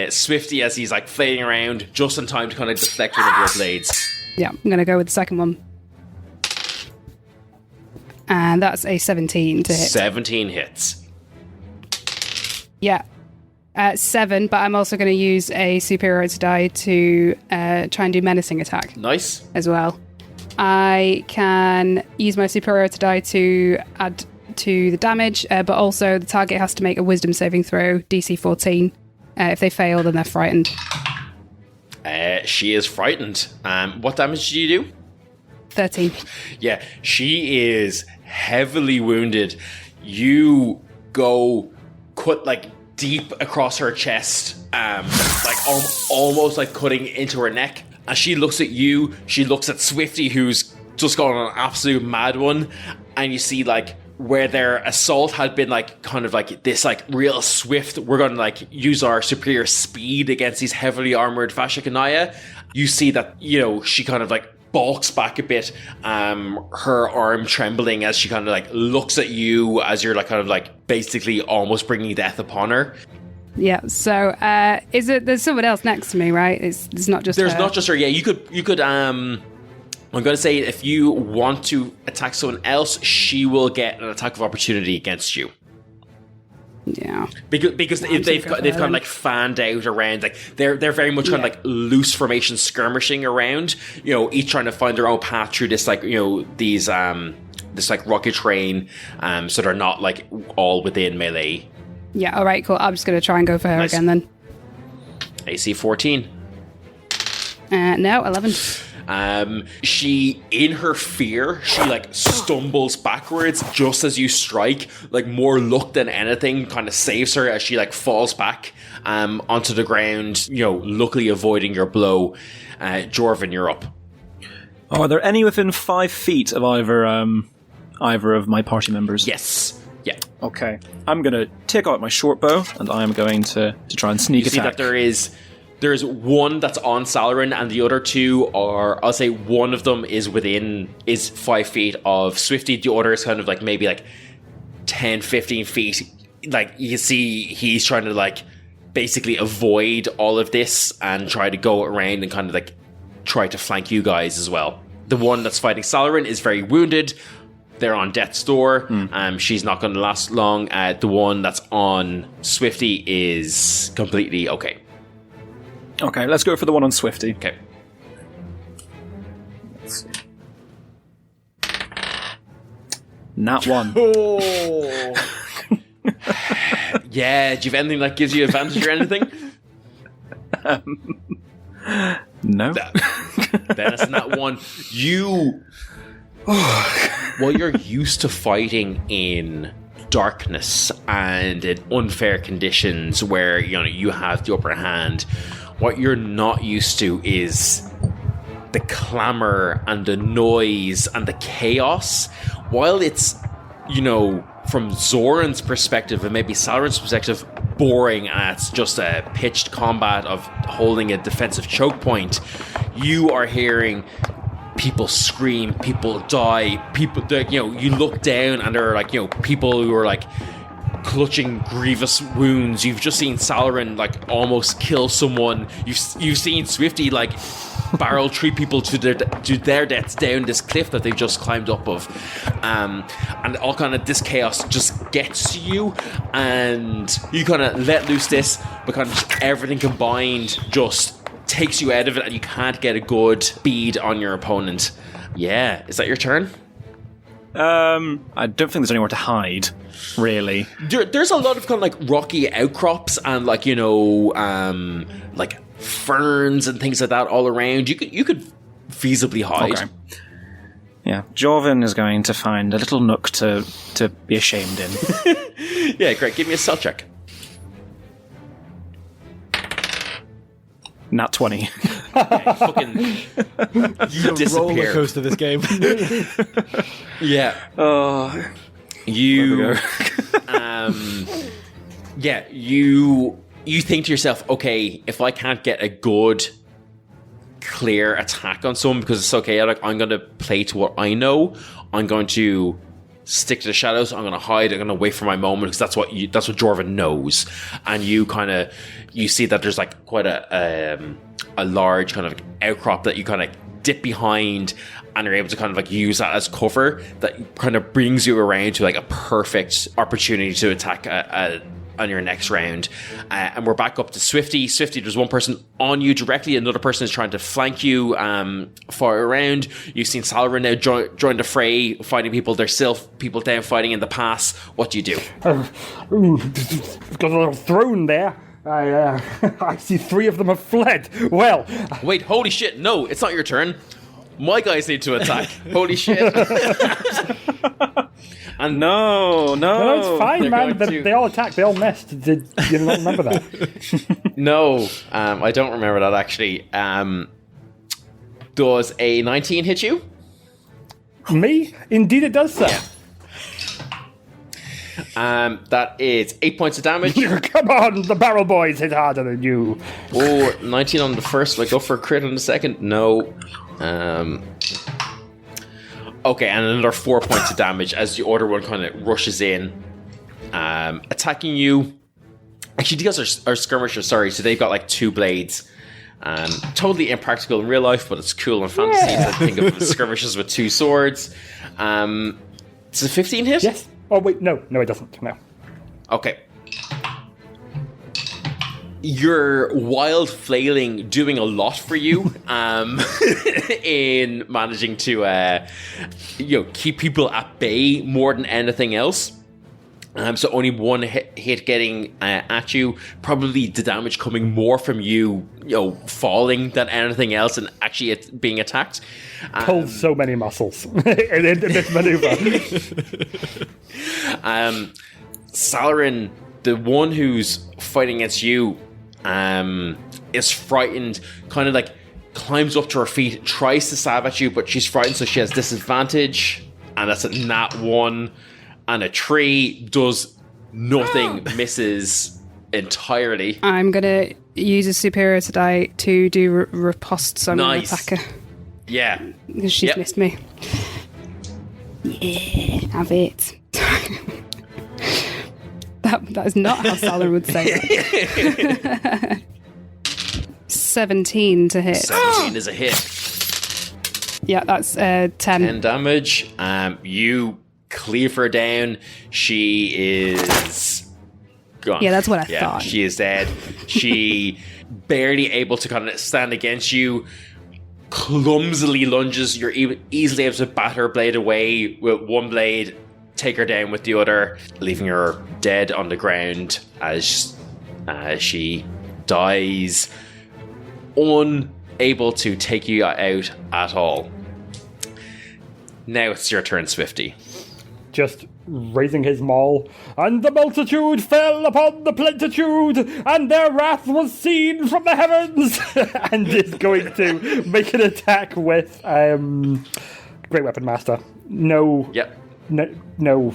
Swifty as he's flailing around, just in time to kind of deflect one of your blades. Yeah, I'm gonna go with the second one. And that's a 17 to hit. 17 hits. Yeah. 7, but I'm also going to use a superiority die to try and do menacing attack Nice. as well. I can use my superiority die to add to the damage, but also the target has to make a wisdom saving throw, DC 14. If they fail, then they're frightened. She is frightened. What damage do you do? 13. Yeah, she is heavily wounded. You go cut like deep across her chest, almost like cutting into her neck. As she looks at you, she looks at Swifty, who's just gone on an absolute mad one, and you see like where their assault had been like kind of like this like real swift, we're going to like use our superior speed against these heavily armored Vashikanaya. You see that, you know, she kind of like balks back a bit, her arm trembling as she kind of like looks at you as you're like kind of like basically almost bringing death upon her. Yeah, so there's someone else next to me, right? It's not just There's her. not just her. Yeah, you could I'm going to say if you want to attack someone else, she will get an attack of opportunity against you. Yeah, Because they've kind of like fanned out around, like they're very much kind of like loose formation skirmishing around, you know, each trying to find their own path through this like, you know, these this like rocket train, so they're not like all within melee. Yeah, all right, cool. I'm just going to try and go for her Nice. again then. AC 14. No, 11. She, in her fear, she like stumbles backwards just as you strike, like more luck than anything kind of saves her as she like falls back onto the ground, you know, luckily avoiding your blow. Jorvin, you're up. Oh, are there any within 5 feet of either of my party members? Yes. Yeah. Okay. I'm going to take out my short bow, and I am going to try and sneak You see attack. that there's one that's on Salarin, and the other two are, I'll say one of them is 5 feet of Swifty. The other is kind of like maybe like 10, 15 feet. Like you see he's trying to like basically avoid all of this and try to go around and kind of like try to flank you guys as well. The one that's fighting Salarin is very wounded. They're on death's door. She's not going to last long. The one that's on Swifty is completely okay. Okay, let's go for the one on Swifty. Okay. Let's see. Nat 1. Oh. Yeah, do you have anything that gives you advantage or anything? No. Then it's not one. Well, you're used to fighting in darkness and in unfair conditions where, you know, you have the upper hand. What you're not used to is the clamor and the noise and the chaos. While it's, you know, from Zoran's perspective and maybe Salarin's perspective, boring and it's just a pitched combat of holding a defensive choke point, you are hearing people scream, people die, people, you know, you look down and there are like, you know, people who are like clutching grievous wounds. You've just seen Salarin like almost kill someone. You've seen Swifty like barrel 3 people to their deaths down this cliff that they've just climbed up of, and all kind of this chaos just gets to you, and you kind of let loose this, but kind of just everything combined just takes you out of it, and you can't get a good bead on your opponent. Yeah, is that your turn? I don't think there's anywhere to hide, really. There's a lot of kind of like rocky outcrops and like, you know, like ferns and things like that all around. You could feasibly hide. Okay. Yeah, Jorvin is going to find a little nook to be ashamed in. Yeah, great. Give me a stealth check. Nat 20. Yeah, fucking you Roller disappear. coaster this game. Yeah. Oh, You yeah, you think to yourself, okay, if I can't get a good clear attack on someone because it's okay, like I'm gonna play to what I know. I'm going to stick to the shadows. I'm gonna hide. I'm gonna wait for my moment because that's what Jorvin knows. And you see that there's like quite a large kind of outcrop that you kind of dip behind, and you're able to kind of like use that as cover that kind of brings you around to like a perfect opportunity to attack a on your next round. And we're back up to Swifty. Swifty, there's one person on you directly. Another person is trying to flank you far around. You've seen Salarin now join the fray, fighting people. There's still people down fighting in the pass. What do you do? Got a little throne there. I see 3 of them have fled. Well... Wait, holy shit. No, it's not your turn. My guys need to attack. Holy shit. And No, it's fine, they're man. going to- They all attacked. They all missed. Did you not remember that? No, I don't remember that actually. Does a 19 hit you? Me? Indeed it does, sir. That is 8 points of damage. Come on, the barrel boys hit harder than you. Oh, 19 on the first. Will I go for a crit on the second? No. Okay, and another 4 points of damage as the other one kind of rushes in, attacking you. Actually, these guys are skirmishers, sorry, so they've got like 2 blades. Totally impractical in real life, but it's cool in fantasy to think of skirmishers with 2 swords. It's a 15 hit? Yes. Oh, wait, no, it doesn't. No. Okay. Your wild flailing doing a lot for you in managing to keep people at bay more than anything else. So only 1 hit getting at you. Probably the damage coming more from you, falling than anything else, and actually it being attacked. Pulled so many muscles in this maneuver. Salarin, the one who's fighting against you, is frightened, kind of like climbs up to her feet, tries to stab at you, but she's frightened, so she has disadvantage, and that's a nat 1. And a 3 does nothing, misses entirely. I'm going to use a superiority die to do riposte, so I'm going Nice. to attack her. Yeah. Because she's missed me. Yeah, have it. that is not how Salah would say it. 17 to hit. 17 is a hit. Yeah, that's 10. 10 damage. You cleave her down. She is gone. Yeah, that's what I thought. She is dead. She barely able to kind of stand against you. Clumsily lunges. You're easily able to bat her blade away with one blade, take her down with the other, leaving her dead on the ground as she dies, unable to take you out at all. Now it's your turn, Swifty. Just raising his maul, and the multitude fell upon the plentitude, and their wrath was seen from the heavens, and is going to make an attack with Great Weapon Master. No, Yep. no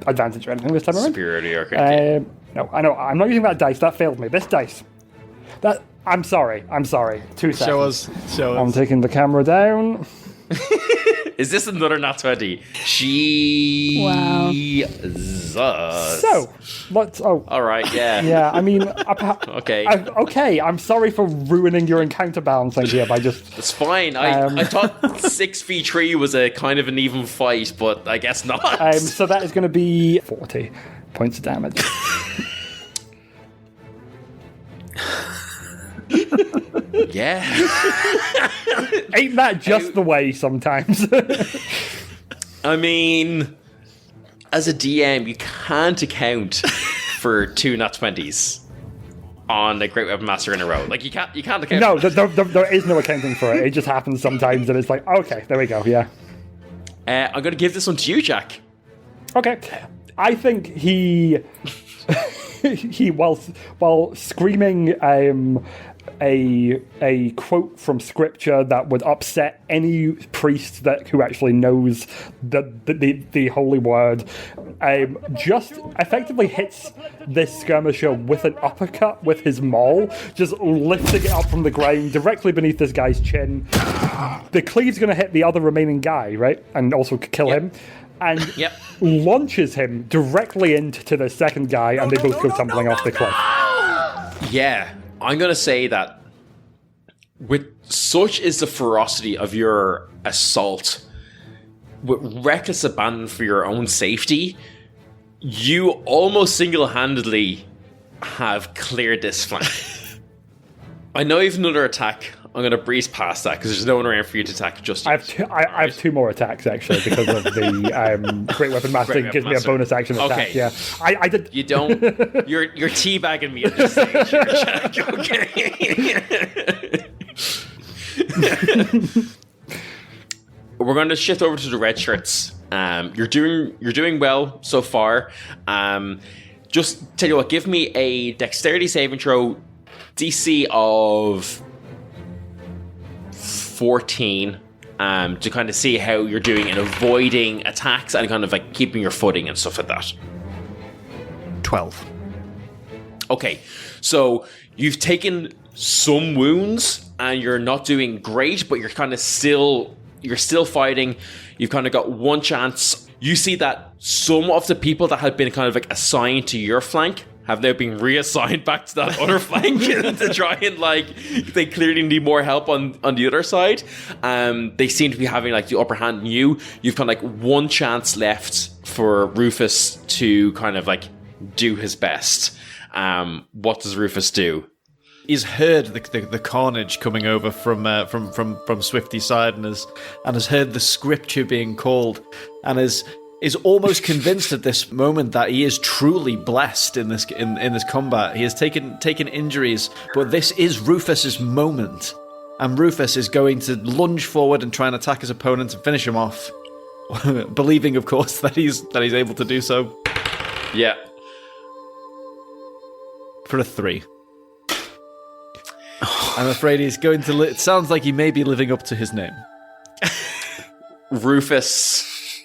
advantage or anything this time around. Superiority or crit. No, I know. I'm not using that dice. That failed me. This dice. I'm sorry. 2 seconds. Show us. I'm taking the camera down. Is this another nat 20? Jesus. So, let's. Oh, All right, yeah. yeah. I mean, Okay. okay. I'm sorry for ruining your encounter balancing here by just. It's fine. I thought 6v3 was a kind of an even fight, but I guess not. So that is going to be 40 points of damage. Yeah. Ain't that just the way sometimes? I mean, as a DM, you can't account for 2 nat 20s on a Great Weapon Master in a row. Like, you can't account No, for there is no accounting for it. It just happens sometimes, and it's like, okay, there we go, yeah. I'm going to give this one to you, Jack. Okay. I think he while screaming a quote from scripture that would upset any priest who actually knows the holy word, just effectively hits this skirmisher with an uppercut with his maul, just lifting it up from the ground directly beneath this guy's chin. The cleave's going to hit the other remaining guy, right, and also kill him. And launches him directly into the second guy, and they both go tumbling off the cliff. Yeah, I'm going to say that with such is the ferocity of your assault, with reckless abandon for your own safety, you almost single-handedly have cleared this flank. I know you have another attack. I'm going to breeze past that because there's no one around for you to attack just yet. I have two more attacks, actually, because of the Great Weapon Master gives me a bonus action attack. Okay. Yeah, I did. You don't... You're teabagging me at this stage. Okay. We're going to shift over to the red shirts. You're doing well so far. Just tell you what, give me a dexterity saving throw, DC of 14, to kind of see how you're doing in avoiding attacks and kind of like keeping your footing and stuff like that. 12. Okay, so you've taken some wounds and you're not doing great, but you're kind of still fighting. You've kind of got one chance. You see that some of the people that had been kind of like assigned to your flank have now been reassigned back to that other flank to try and like, they clearly need more help on the other side. They seem to be having like the upper hand on you. You've kind of like one chance left for Rufus to kind of like do his best. What does Rufus do? He's heard the carnage coming over from Swifty's side and has heard the scripture being called and is almost convinced at this moment that he is truly blessed in this combat. He has taken injuries, but this is Rufus's moment, and Rufus is going to lunge forward and try and attack his opponent and finish him off, believing, of course, that he's able to do so. Yeah, for a 3. I'm afraid he's going to. It sounds like he may be living up to his name. Rufus.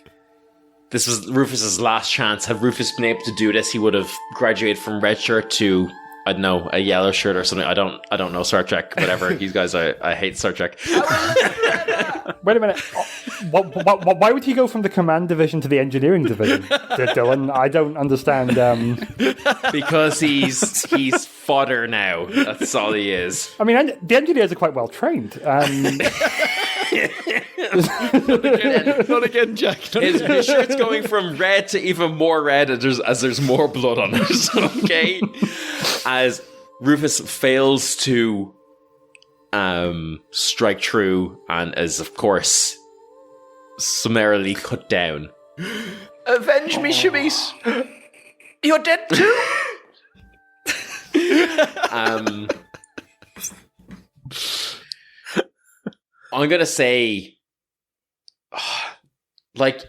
This was Rufus's last chance. Had Rufus been able to do this, he would have graduated from red shirt to, I don't know, a yellow shirt or something. I don't know Star Trek, whatever. You guys, I hate Star Trek. Wait a minute. Why would he go from the command division to the engineering division, Dylan? I don't understand. Because he's fodder now. That's all he is. I mean, the engineers are quite well trained. Not again, Jack. His shirt's going from red to even more red as there's more blood on it. Okay, as Rufus fails to strike true and is, of course, summarily cut down. Avenge me, Shibis. You're dead too? I'm gonna say, like,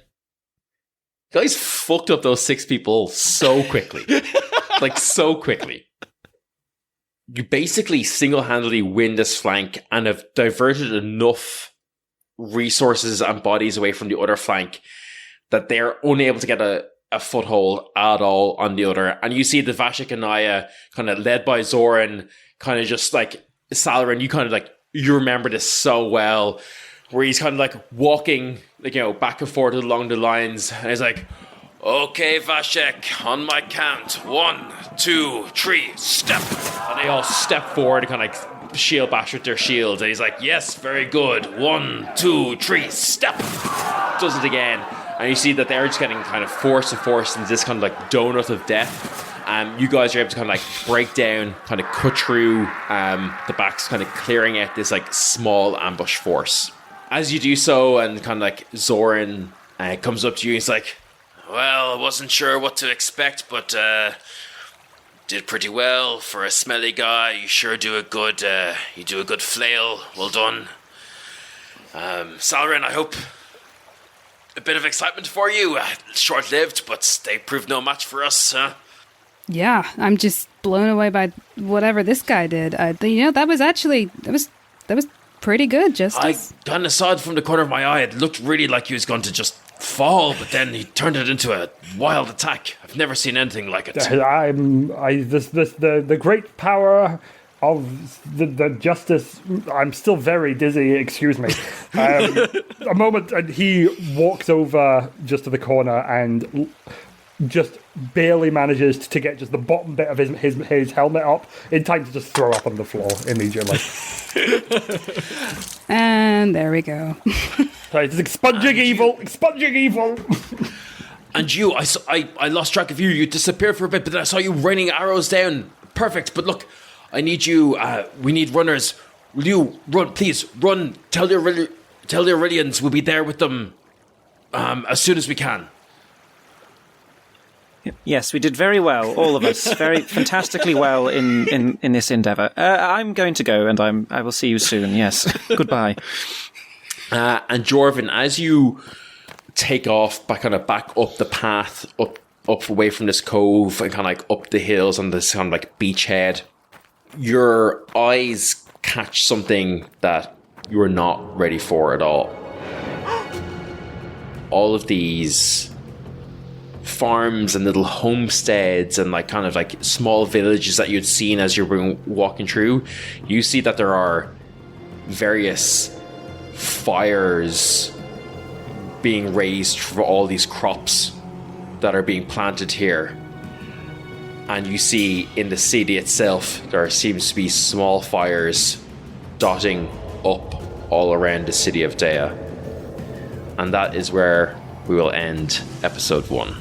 guys fucked up those 6 people so quickly. Like, so quickly. You basically single-handedly win this flank and have diverted enough resources and bodies away from the other flank that they're unable to get a foothold at all on the other. And you see the Vashik and Naya kind of led by Zoran, kind of just like, Salaran, you kind of like, you remember this so well, where he's kind of like walking, like, you know, back and forth along the lines, and he's like, okay, Vashek, on my count, 1, 2, 3, step. And they all step forward and kind of like shield bash with their shields. And he's like, yes, very good. 1, 2, 3, step. Does it again. And you see that they're just getting kind of forced into this kind of like donut of death. You guys are able to kind of like break down, kind of cut through the backs, kind of clearing out this like small ambush force. As you do so, and kind of like Zoran comes up to you, he's like, well, I wasn't sure what to expect, but did pretty well for a smelly guy. You sure do a good flail. Well done. Salrin, I hope a bit of excitement for you. Short-lived, but they proved no match for us, huh? Yeah, I'm just blown away by whatever this guy did. That was pretty good. I got an aside from the corner of my eye. It looked really like he was going to just fall, but then he turned it into a wild attack. I've never seen anything like it. The great power of the justice. I'm still very dizzy. Excuse me. A moment, and he walks over just to the corner and just barely manages to get just the bottom bit of his helmet up in time to just throw up on the floor immediately. And there we go. Right, it's expunging evil. And you, I lost track of you. You disappeared for a bit, but then I saw you raining arrows down. Perfect. But look, I need you. We need runners. Will you run? Please run. Tell the Aurelians we'll be there with them as soon as we can. Yes, we did very well, all of us, very fantastically well in this endeavour. I'm going to go, and I will see you soon. Yes, goodbye. And Jorvin, as you take off, back up the path, up away from this cove, and kind of like up the hills on this kind of like beachhead, your eyes catch something that you are not ready for at all. All of these farms and little homesteads and like kind of like small villages that you'd seen as you were walking through, you see that there are various fires being raised for all these crops that are being planted here. And you see in the city itself there seems to be small fires dotting up all around the city of Daya. And that is where we will end episode 1.